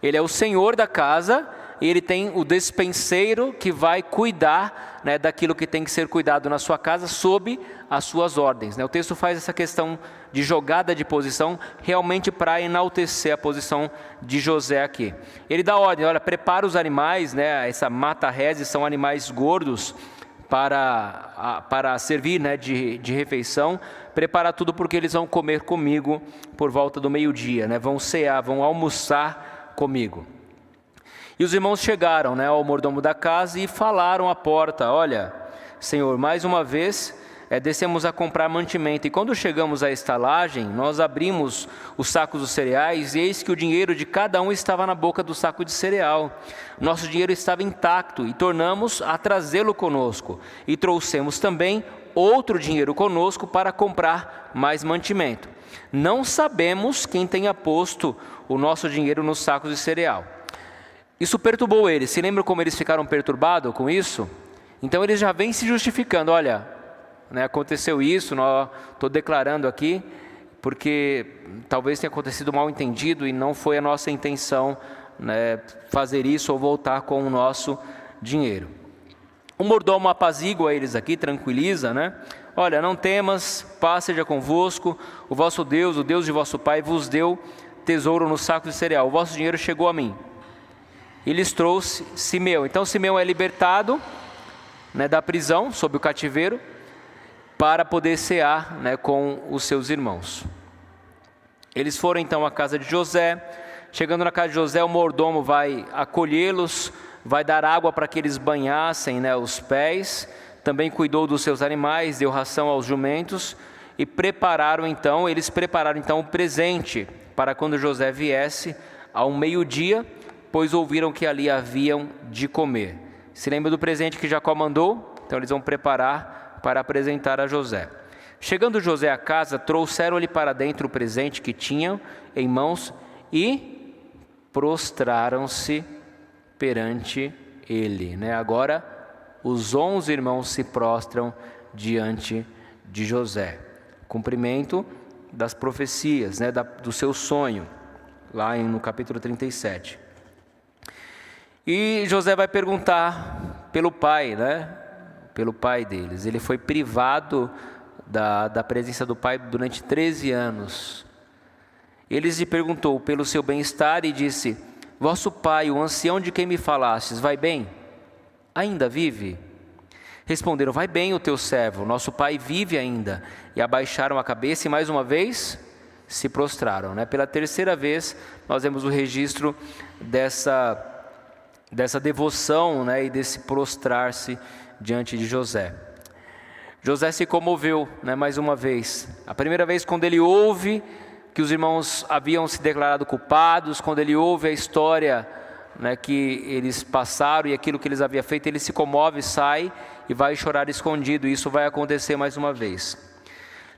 A: ele é o senhor da casa. E ele tem o despenseiro que vai cuidar, né, daquilo que tem que ser cuidado na sua casa, sob as suas ordens, né? O texto faz essa questão de jogada de posição, realmente para enaltecer a posição de José aqui. Ele dá ordem, olha, prepara os animais, né, essa mata-rezes são animais gordos para servir, né, de refeição. Prepara tudo porque eles vão comer comigo por volta do meio-dia, né? Vão cear, vão almoçar comigo. E os irmãos chegaram, né, ao mordomo da casa e falaram à porta: olha, Senhor, mais uma vez descemos a comprar mantimento. E quando chegamos à estalagem, nós abrimos os sacos dos cereais e eis que o dinheiro de cada um estava na boca do saco de cereal. Nosso dinheiro estava intacto e tornamos a trazê-lo conosco. E trouxemos também outro dinheiro conosco para comprar mais mantimento. Não sabemos quem tenha posto o nosso dinheiro nos sacos de cereal. Isso perturbou eles. Se lembram como eles ficaram perturbados com isso? Então eles já vêm se justificando. Olha, né, aconteceu isso, estou declarando aqui, porque talvez tenha acontecido mal entendido e não foi a nossa intenção, né, fazer isso ou voltar com o nosso dinheiro. O mordomo apazigua eles aqui, tranquiliza, né? Olha, não temas, paz seja convosco, o vosso Deus, o Deus de vosso pai, vos deu tesouro no saco de cereal, o vosso dinheiro chegou a mim. E lhes trouxe Simeão. Então Simeão é libertado, né, da prisão, sob o cativeiro, para poder cear, né, com os seus irmãos. Eles foram então à casa de José. Chegando na casa de José, o mordomo vai acolhê-los, vai dar água para que eles banhassem, né, os pés. Também cuidou dos seus animais, deu ração aos jumentos. E eles prepararam então o presente para quando José viesse ao meio-dia, pois ouviram que ali haviam de comer. Se lembra do presente que Jacó mandou? Então eles vão preparar para apresentar a José. Chegando José à casa, trouxeram-lhe para dentro o presente que tinham em mãos e prostraram-se perante ele, né? Agora os 11 irmãos se prostram diante de José. Cumprimento das profecias, né, do seu sonho, lá no capítulo 37. E José vai perguntar pelo pai, né? Pelo pai deles. Ele foi privado da presença do pai durante 13 anos. Ele lhe perguntou pelo seu bem-estar e disse: vosso pai, o ancião de quem me falastes, vai bem? Ainda vive? Responderam: vai bem o teu servo, nosso pai vive ainda. E abaixaram a cabeça e mais uma vez se prostraram. Pela terceira vez nós vemos o registro dessa devoção, e desse prostrar-se diante de José. José se comoveu, mais uma vez. A primeira vez, quando ele ouve que os irmãos haviam se declarado culpados, quando ele ouve a história que eles passaram e aquilo que eles haviam feito, ele se comove, sai e vai chorar escondido. E isso vai acontecer mais uma vez.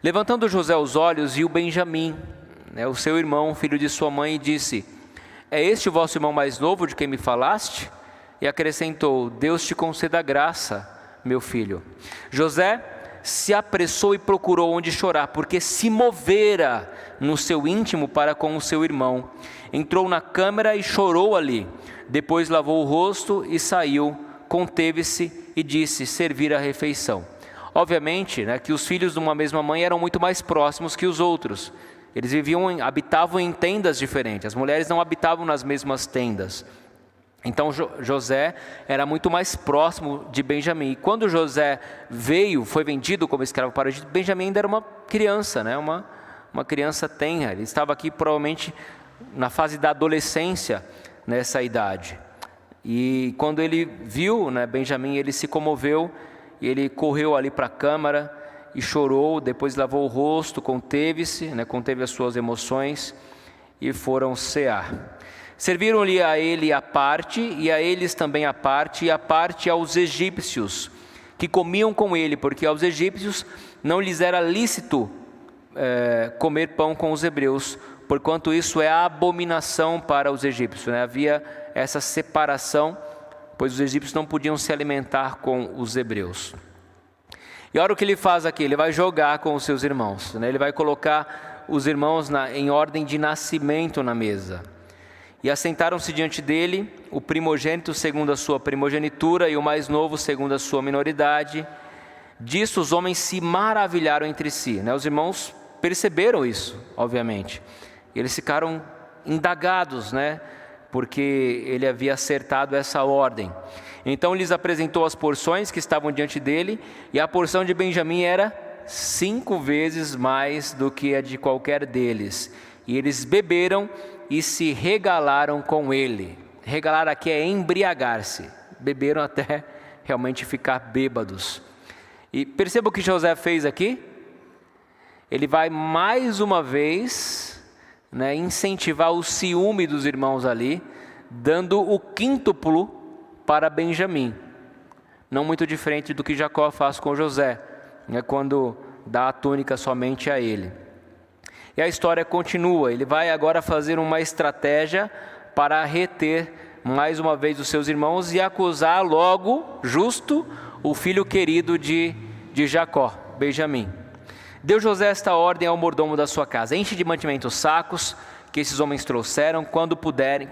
A: Levantando José os olhos, viu Benjamim, o seu irmão, filho de sua mãe, e disse: é este o vosso irmão mais novo de quem me falaste? E acrescentou: Deus te conceda graça, meu filho. José se apressou e procurou onde chorar, porque se movera no seu íntimo para com o seu irmão. Entrou na câmara e chorou ali. Depois lavou o rosto e saiu, conteve-se e disse: servir a refeição. Obviamente, que os filhos de uma mesma mãe eram muito mais próximos que os outros. Eles habitavam em tendas diferentes. As mulheres não habitavam nas mesmas tendas. Então José era muito mais próximo de Benjamim. E quando José foi vendido como escravo para o Egito, Benjamim ainda era uma criança, uma criança tenra. Ele estava aqui provavelmente na fase da adolescência, nessa idade. E quando ele viu Benjamim, ele se comoveu, e ele correu ali para a câmara e chorou. Depois lavou o rosto, conteve-se, conteve as suas emoções, e foram cear. Serviram-lhe a ele a parte, e a eles também a parte, e a parte aos egípcios, que comiam com ele, porque aos egípcios não lhes era lícito comer pão com os hebreus, porquanto isso é abominação para os egípcios. Havia essa separação, pois os egípcios não podiam se alimentar com os hebreus. E olha o que ele faz aqui: ele vai jogar com os seus irmãos, ele vai colocar os irmãos em ordem de nascimento na mesa. E assentaram-se diante dele o primogênito segundo a sua primogenitura e o mais novo segundo a sua minoridade. Disso os homens se maravilharam entre si. Os irmãos perceberam isso, obviamente. E eles ficaram indagados, porque ele havia acertado essa ordem. Então lhes apresentou as porções que estavam diante dele, e a porção de Benjamim era 5 vezes mais do que a de qualquer deles. E eles beberam e se regalaram com ele. Regalar aqui é embriagar-se. Beberam até realmente ficar bêbados. E perceba o que José fez aqui. Ele vai mais uma vez incentivar o ciúme dos irmãos ali, dando o quíntuplo para Benjamim. Não muito diferente do que Jacó faz com José, quando dá a túnica somente a ele. E a história continua. Ele vai agora fazer uma estratégia para reter mais uma vez os seus irmãos e acusar logo, justo, o filho querido de Jacó, Benjamim. Deu José esta ordem ao mordomo da sua casa: enche de mantimento os sacos que esses homens trouxeram, quanto puderem,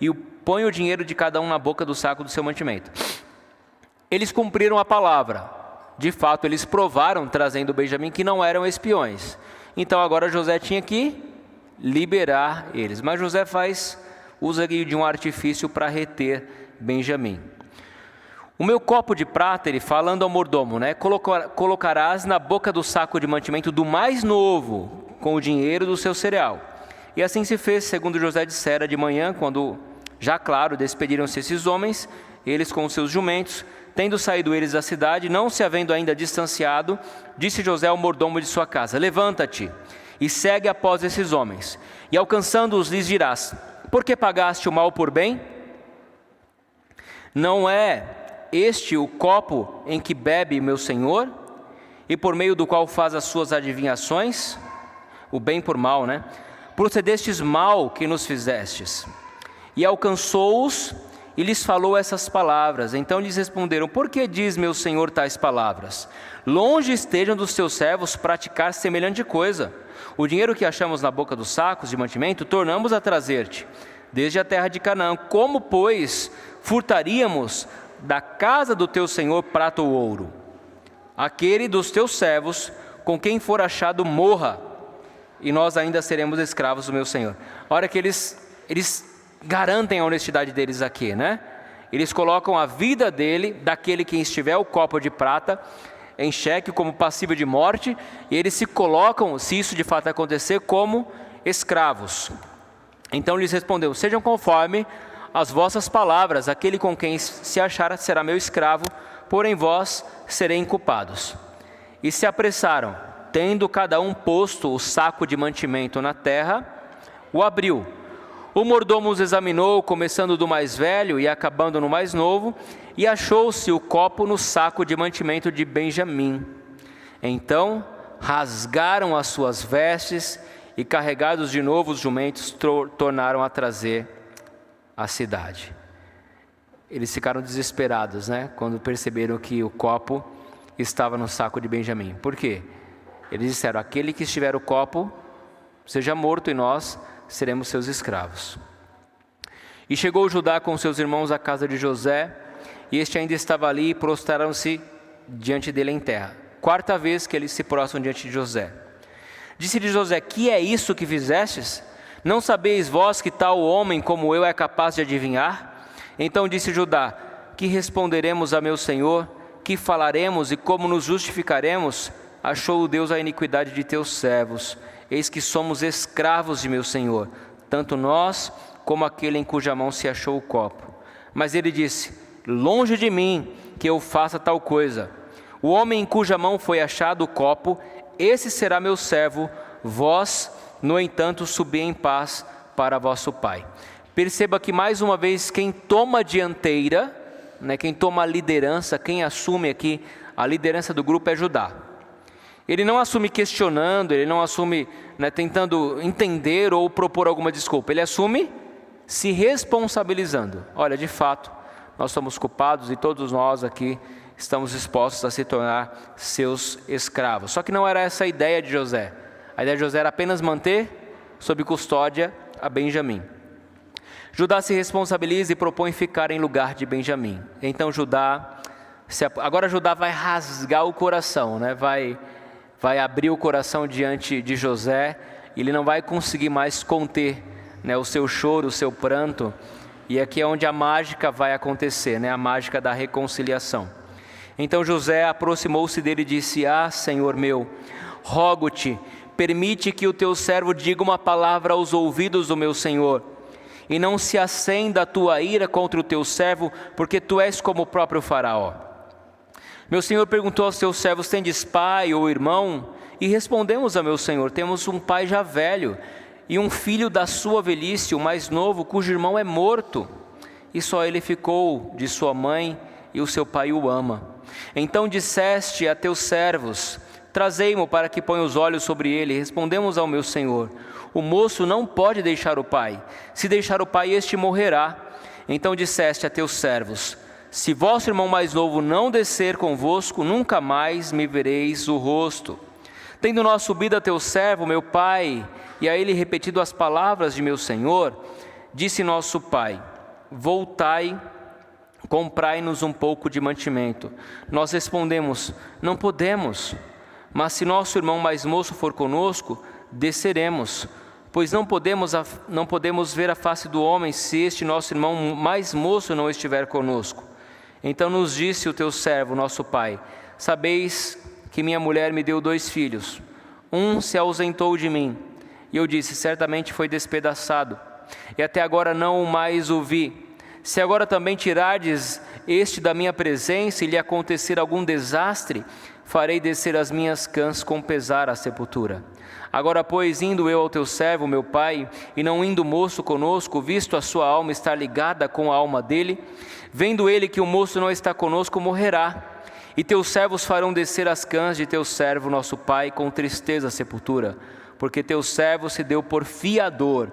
A: e põe o dinheiro de cada um na boca do saco do seu mantimento. Eles cumpriram a palavra. De fato, eles provaram, trazendo Benjamim, que não eram espiões. Então agora José tinha que liberar eles. Mas José usa de um artifício para reter Benjamim. O meu copo de prata, ele falando ao mordomo, colocarás na boca do saco de mantimento do mais novo, com o dinheiro do seu cereal. E assim se fez, segundo José dissera. De manhã, quando já claro, despediram-se esses homens, eles com os seus jumentos. Tendo saído eles da cidade, não se havendo ainda distanciado, disse José ao mordomo de sua casa: levanta-te e segue após esses homens, e alcançando-os lhes dirás: por que pagaste o mal por bem? Não é este o copo em que bebe meu senhor, e por meio do qual faz as suas adivinhações? O bem por mal, Procedestes mal que nos fizestes. E alcançou-os e lhes falou essas palavras. Então lhes responderam: por que diz meu senhor tais palavras? Longe estejam dos teus servos praticar semelhante coisa. O dinheiro que achamos na boca dos sacos de mantimento tornamos a trazer-te, desde a terra de Canaã. Como, pois, furtaríamos da casa do teu senhor prata ou ouro? Aquele dos teus servos com quem for achado morra, e nós ainda seremos escravos do meu senhor. A hora que eles garantem a honestidade deles aqui, né? Eles colocam a vida daquele que estiver o copo de prata, em xeque como passível de morte, e eles se colocam, se isso de fato acontecer, como escravos. Então lhes respondeu: sejam conforme as vossas palavras, aquele com quem se achar será meu escravo, porém vós serei inculpados. E se apressaram, tendo cada um posto o saco de mantimento na terra, o abriu. O mordomo os examinou, começando do mais velho e acabando no mais novo, e achou-se o copo no saco de mantimento de Benjamim. Então rasgaram as suas vestes e, carregados de novo os jumentos, tornaram a trazer à cidade. Eles ficaram desesperados, né, quando perceberam que o copo estava no saco de Benjamim. Por quê? Eles disseram: aquele que estiver o copo seja morto e nós seremos seus escravos. E chegou Judá com seus irmãos à casa de José, e este ainda estava ali, e prostraram-se diante dele em terra. Quarta vez que eles se prostram diante de José. Disse-lhe José: que é isso que fizestes? Não sabeis vós que tal homem como eu é capaz de adivinhar? Então disse Judá: que responderemos a meu senhor? Que falaremos e como nos justificaremos? Achou Deus a iniquidade de teus servos. Eis que somos escravos de meu senhor, tanto nós como aquele em cuja mão se achou o copo. Mas ele disse: longe de mim que eu faça tal coisa. O homem em cuja mão foi achado o copo, esse será meu servo. Vós, no entanto, subi em paz para vosso pai. Perceba que mais uma vez quem toma a dianteira, né, quem toma a liderança, quem assume aqui a liderança do grupo é Judá. Ele não assume questionando, ele não assume, né, tentando entender ou propor alguma desculpa. Ele assume se responsabilizando. Olha, de fato, nós somos culpados e todos nós aqui estamos dispostos a se tornar seus escravos. Só que não era essa a ideia de José. A ideia de José era apenas manter sob custódia a Benjamim. Judá se responsabiliza e propõe ficar em lugar de Benjamim. Então agora Judá vai rasgar o coração, né? Vai abrir o coração diante de José, e ele não vai conseguir mais conter, né, o seu choro, o seu pranto, e aqui é onde a mágica vai acontecer, né, a mágica da reconciliação. Então José aproximou-se dele e disse: ah, Senhor meu, rogo-te, permite que o teu servo diga uma palavra aos ouvidos do meu senhor, e não se acenda a tua ira contra o teu servo, porque tu és como o próprio faraó. Meu senhor perguntou aos seus servos: tendes pai ou irmão? E respondemos a meu senhor: temos um pai já velho, e um filho da sua velhice, o mais novo, cujo irmão é morto, e só ele ficou de sua mãe, e o seu pai o ama. Então disseste a teus servos: trazei-mo para que ponha os olhos sobre ele. Respondemos ao meu senhor: o moço não pode deixar o pai, se deixar o pai, este morrerá. Então disseste a teus servos: se vosso irmão mais novo não descer convosco, nunca mais me vereis o rosto. Tendo nós subido a teu servo, meu pai, e a ele repetido as palavras de meu senhor, disse nosso pai: voltai, comprai-nos um pouco de mantimento. Nós respondemos: não podemos, mas se nosso irmão mais moço for conosco, desceremos, pois não podemos ver a face do homem se este nosso irmão mais moço não estiver conosco. Então nos disse o teu servo, nosso pai: sabeis que minha mulher me deu 2 filhos, um se ausentou de mim, e eu disse: certamente foi despedaçado, e até agora não o mais o vi. Se agora também tirardes este da minha presença e lhe acontecer algum desastre, farei descer as minhas cãs com pesar à sepultura. Agora, pois, indo eu ao teu servo, meu pai, e não indo o moço conosco, visto a sua alma estar ligada com a alma dele, vendo ele que o moço não está conosco, morrerá. E teus servos farão descer as cãs de teu servo, nosso pai, com tristeza à sepultura, porque teu servo se deu por fiador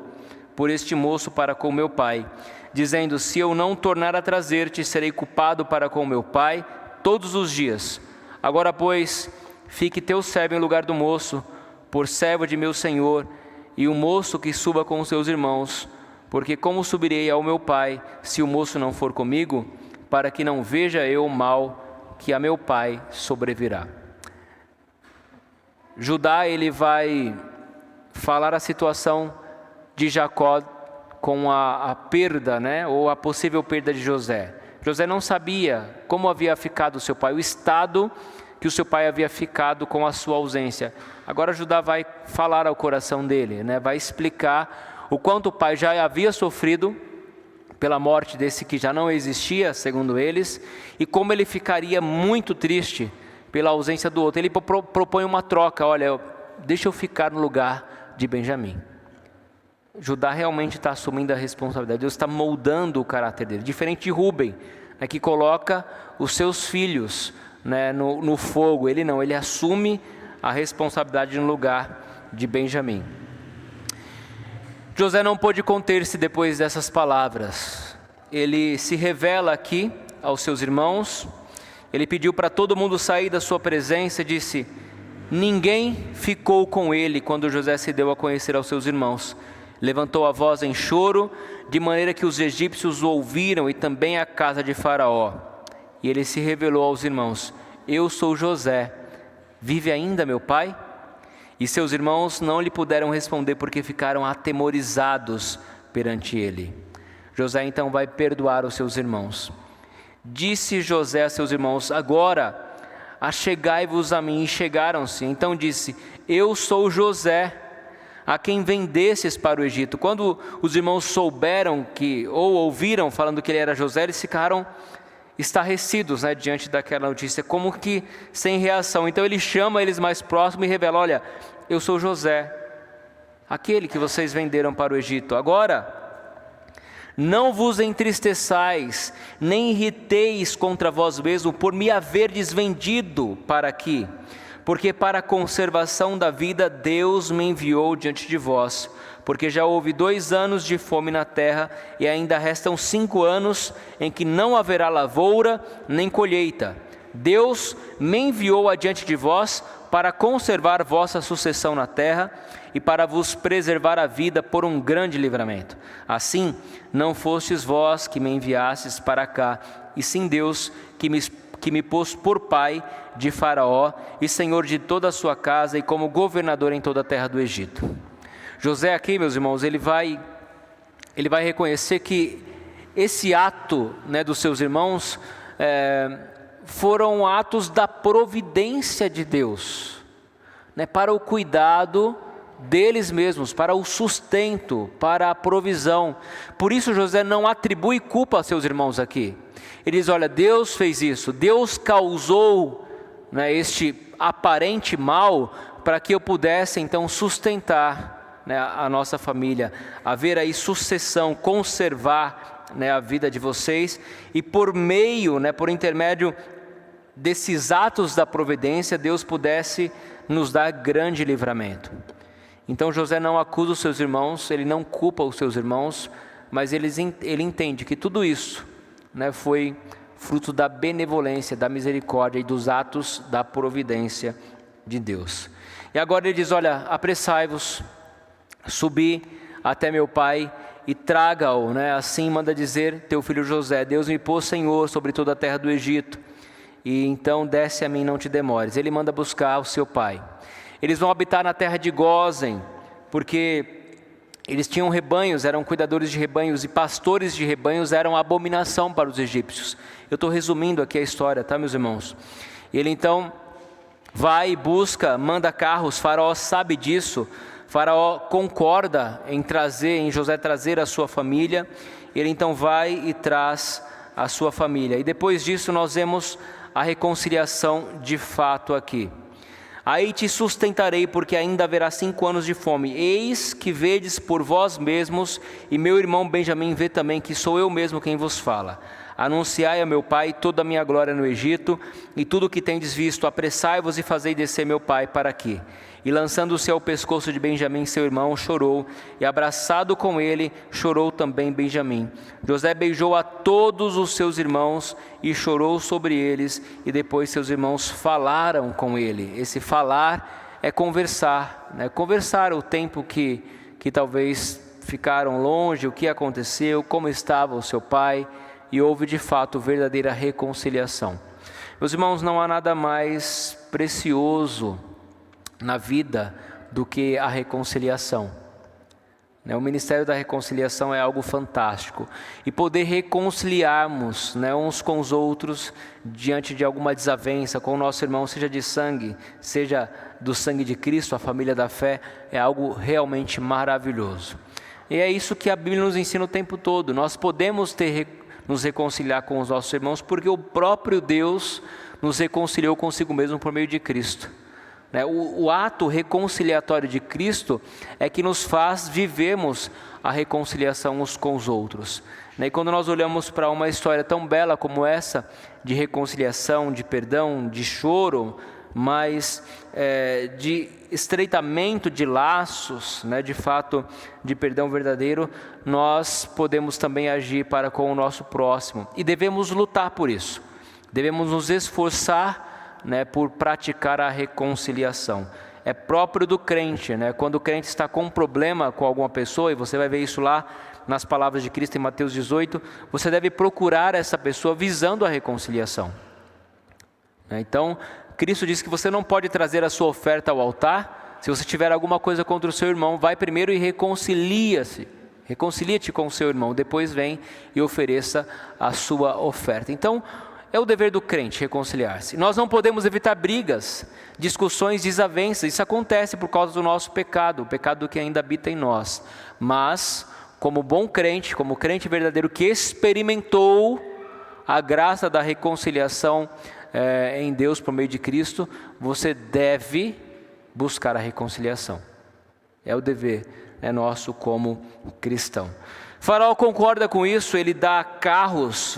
A: por este moço para com meu pai, dizendo: se eu não tornar a trazer-te, serei culpado para com meu pai todos os dias. Agora, pois, fique teu servo em lugar do moço, por servo de meu senhor, e o moço que suba com os seus irmãos, porque como subirei ao meu pai, se o moço não for comigo, para que não veja eu o mal que a meu pai sobrevirá. Judá, ele vai falar a situação de Jacó com a perda, né, ou a possível perda de José. José não sabia como havia ficado o seu pai, o estado que o seu pai havia ficado com a sua ausência. Agora Judá vai falar ao coração dele, né, vai explicar o quanto o pai já havia sofrido pela morte desse que já não existia, segundo eles, e como ele ficaria muito triste pela ausência do outro. Ele propõe uma troca: olha, deixa eu ficar no lugar de Benjamim. Judá realmente está assumindo a responsabilidade, Deus está moldando o caráter dele, diferente de Rúben, né, que coloca os seus filhos, né, no fogo. Ele não, ele assume a responsabilidade no lugar de Benjamim. José não pôde conter-se depois dessas palavras, ele se revela aqui aos seus irmãos, ele pediu para todo mundo sair da sua presença e disse: ninguém ficou com ele quando José se deu a conhecer aos seus irmãos. Levantou a voz em choro, de maneira que os egípcios o ouviram e também a casa de Faraó. E ele se revelou aos irmãos: eu sou José, vive ainda meu pai? E seus irmãos não lhe puderam responder porque ficaram atemorizados perante ele. José então vai perdoar os seus irmãos. Disse José a seus irmãos: agora achegai-vos a mim. E chegaram-se. Então disse: eu sou José, a quem vendestes para o Egito. Quando os irmãos souberam ou ouviram falando que ele era José, eles ficaram estarrecidos, né, diante daquela notícia, como que sem reação. Então ele chama eles mais próximos e revela: olha, eu sou José, aquele que vocês venderam para o Egito. Agora, não vos entristeçais, nem irriteis contra vós mesmo por me haverdes vendido para aqui, porque para a conservação da vida Deus me enviou diante de vós, porque já houve 2 anos de fome na terra, e ainda restam 5 anos em que não haverá lavoura nem colheita. Deus me enviou adiante de vós para conservar vossa sucessão na terra e para vos preservar a vida por um grande livramento. Assim, não fostes vós que me enviastes para cá, e sim Deus que me pôs por pai de Faraó e senhor de toda a sua casa e como governador em toda a terra do Egito. José aqui, meus irmãos, ele vai reconhecer que esse ato, né, dos seus irmãos foram atos da providência de Deus, né, para o cuidado deles mesmos, para o sustento, para a provisão. Por isso José não atribui culpa a seus irmãos aqui. Ele diz: olha, Deus fez isso, Deus causou, né, este aparente mal para que eu pudesse então sustentar, né, a nossa família, haver aí sucessão, conservar, né, a vida de vocês, e por meio, né, por intermédio desses atos da providência, Deus pudesse nos dar grande livramento. Então José não acusa os seus irmãos, ele não culpa os seus irmãos, mas ele entende que tudo isso, né, foi fruto da benevolência, da misericórdia e dos atos da providência de Deus. E agora ele diz: olha, apressai-vos, subi até meu pai e traga-o, né? Assim manda dizer teu filho José: Deus me pôs senhor sobre toda a terra do Egito, e então desce a mim, não te demores. Ele manda buscar o seu pai. Eles vão habitar na terra de Gósen, porque eles tinham rebanhos, eram cuidadores de rebanhos, e pastores de rebanhos eram abominação para os egípcios. Eu estou resumindo aqui a história, tá, meus irmãos? Ele então vai e busca, manda carros. Faraó sabe disso. Faraó concorda em José trazer a sua família. Ele então vai e traz a sua família. E depois disso nós vemos a reconciliação de fato aqui. Aí te sustentarei, porque ainda haverá 5 anos de fome. Eis que vedes por vós mesmos, e meu irmão Benjamim vê também que sou eu mesmo quem vos fala. Anunciai a meu pai toda a minha glória no Egito, e tudo o que tendes visto, apressai-vos e fazei descer meu pai para aqui. E lançando-se ao pescoço de Benjamim, seu irmão, chorou, e abraçado com ele, chorou também Benjamim. José beijou a todos os seus irmãos e chorou sobre eles, e depois seus irmãos falaram com ele. Esse falar é conversar, né? Conversar o tempo que talvez ficaram longe, o que aconteceu, como estava o seu pai, e houve de fato verdadeira reconciliação. Meus irmãos, não há nada mais precioso na vida do que a reconciliação. O ministério da reconciliação é algo fantástico. E poder reconciliarmos, uns com os outros diante de alguma desavença com o nosso irmão, seja de sangue, seja do sangue de Cristo, a família da fé, é algo realmente maravilhoso. E é isso que a Bíblia nos ensina o tempo todo. Nós podemos nos reconciliar com os nossos irmãos porque o próprio Deus nos reconciliou consigo mesmo por meio de Cristo. O ato reconciliatório de Cristo é que nos faz vivermos a reconciliação uns com os outros. E quando nós olhamos para uma história tão bela como essa, de reconciliação, de perdão, de choro, mas de estreitamento de laços, de fato, de perdão verdadeiro, nós podemos também agir para com o nosso próximo. E devemos lutar por isso. Devemos nos esforçar por praticar a reconciliação. É próprio do crente, quando o crente está com um problema com alguma pessoa, e você vai ver isso lá nas palavras de Cristo em Mateus 18, você deve procurar essa pessoa visando a reconciliação. Então, Cristo diz que você não pode trazer a sua oferta ao altar, se você tiver alguma coisa contra o seu irmão, vai primeiro e reconcilia-te com o seu irmão, depois vem e ofereça a sua oferta. Então, é o dever do crente reconciliar-se. Nós não podemos evitar brigas, discussões, desavenças. Isso acontece por causa do nosso pecado, o pecado que ainda habita em nós. Mas, como bom crente, como crente verdadeiro que experimentou a graça da reconciliação em Deus por meio de Cristo, você deve buscar a reconciliação. É o dever nosso como cristão. Faraó concorda com isso, ele dá carros,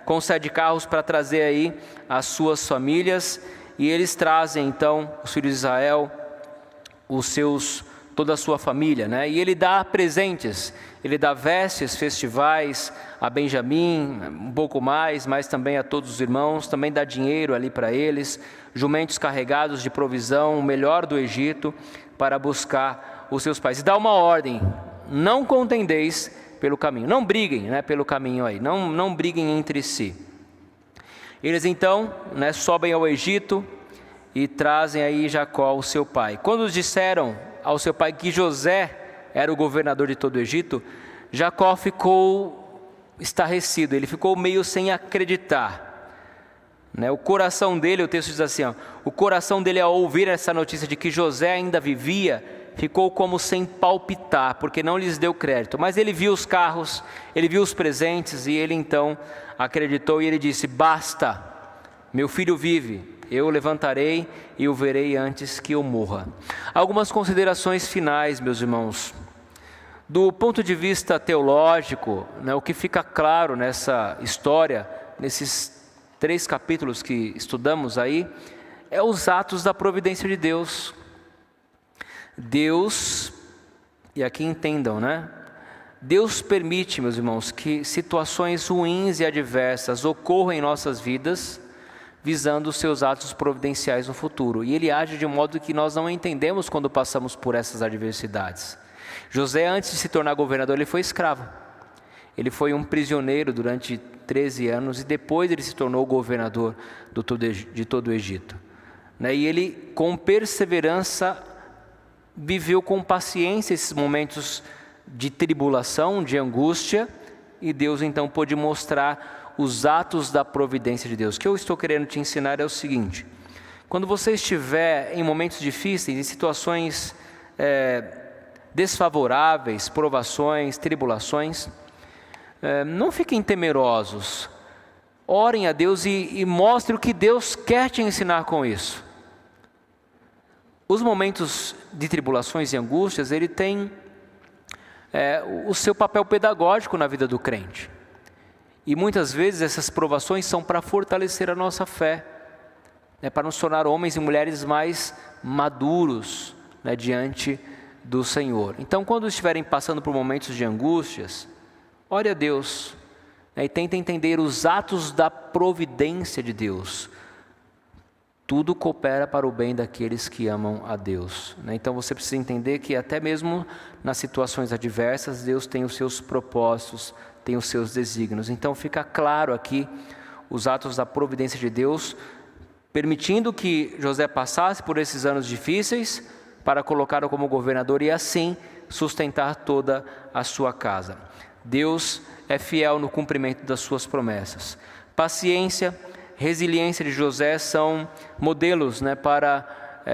A: concede carros para trazer aí as suas famílias, e eles trazem então os filhos de Israel, toda a sua família, e ele dá presentes, ele dá vestes festivais a Benjamim, um pouco mais, mas também a todos os irmãos, também dá dinheiro ali para eles, jumentos carregados de provisão, o melhor do Egito, para buscar os seus pais. E dá uma ordem: não contendeis pelo caminho, não briguem pelo caminho aí, não briguem entre si. Eles então sobem ao Egito e trazem aí Jacó, o seu pai. Quando disseram ao seu pai que José era o governador de todo o Egito, Jacó ficou estarrecido, ele ficou meio sem acreditar. O coração dele, o texto diz assim, o coração dele ao ouvir essa notícia de que José ainda vivia, ficou como sem palpitar, porque não lhes deu crédito. Mas ele viu os carros, ele viu os presentes, e ele então acreditou, e ele disse: basta, meu filho vive, eu o levantarei e o verei antes que eu morra. Algumas considerações finais, meus irmãos. Do ponto de vista teológico, o que fica claro nessa história, nesses 3 capítulos que estudamos aí, é os atos da providência de Deus. Deus, e aqui entendam, Deus permite, meus irmãos, que situações ruins e adversas ocorram em nossas vidas, visando os seus atos providenciais no futuro. E Ele age de um modo que nós não entendemos quando passamos por essas adversidades. José, antes de se tornar governador, ele foi escravo. Ele foi um prisioneiro durante 13 anos e depois ele se tornou governador de todo o Egito. E ele, com perseverança, viveu com paciência esses momentos de tribulação, de angústia, e Deus então pôde mostrar os atos da providência de Deus. O que eu estou querendo te ensinar é o seguinte: quando você estiver em momentos difíceis, em situações desfavoráveis, provações, tribulações, não fiquem temerosos, orem a Deus e mostrem o que Deus quer te ensinar com isso. Os momentos de tribulações e angústias, ele tem o seu papel pedagógico na vida do crente. E muitas vezes essas provações são para fortalecer a nossa fé, para nos tornar homens e mulheres mais maduros diante do Senhor. Então, quando estiverem passando por momentos de angústias, ore a Deus e tente entender os atos da providência de Deus. Tudo coopera para o bem daqueles que amam a Deus. Então você precisa entender que até mesmo nas situações adversas, Deus tem os seus propósitos, tem os seus desígnios. Então fica claro aqui os atos da providência de Deus, permitindo que José passasse por esses anos difíceis para colocá-lo como governador e assim sustentar toda a sua casa. Deus é fiel no cumprimento das suas promessas. Paciência, resiliência de José são modelos, para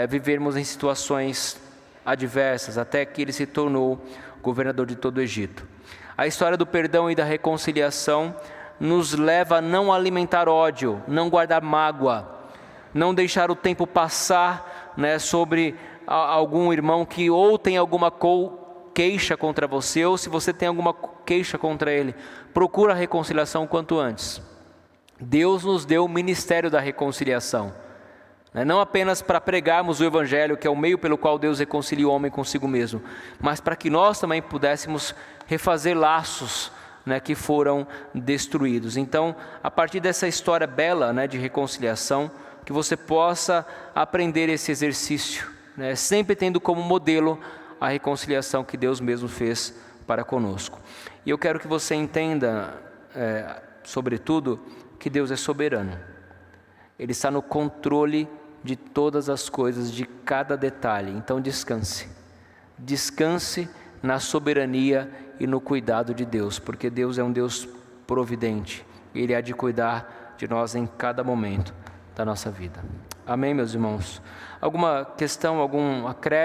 A: vivermos em situações adversas, até que ele se tornou governador de todo o Egito. A história do perdão e da reconciliação nos leva a não alimentar ódio, não guardar mágoa, não deixar o tempo passar sobre algum irmão que ou tem alguma queixa contra você, ou se você tem alguma queixa contra ele, procura a reconciliação o quanto antes. Deus nos deu o ministério da reconciliação, não apenas para pregarmos o Evangelho, que é o meio pelo qual Deus reconcilia o homem consigo mesmo, mas para que nós também pudéssemos refazer laços que foram destruídos. Então, a partir dessa história bela de reconciliação, que você possa aprender esse exercício, sempre tendo como modelo a reconciliação que Deus mesmo fez para conosco. E eu quero que você entenda, sobretudo, que Deus é soberano. Ele está no controle de todas as coisas, de cada detalhe. Então descanse. Descanse na soberania e no cuidado de Deus, porque Deus é um Deus providente. Ele há de cuidar de nós em cada momento da nossa vida. Amém, meus irmãos? Alguma questão, algum acréscimo?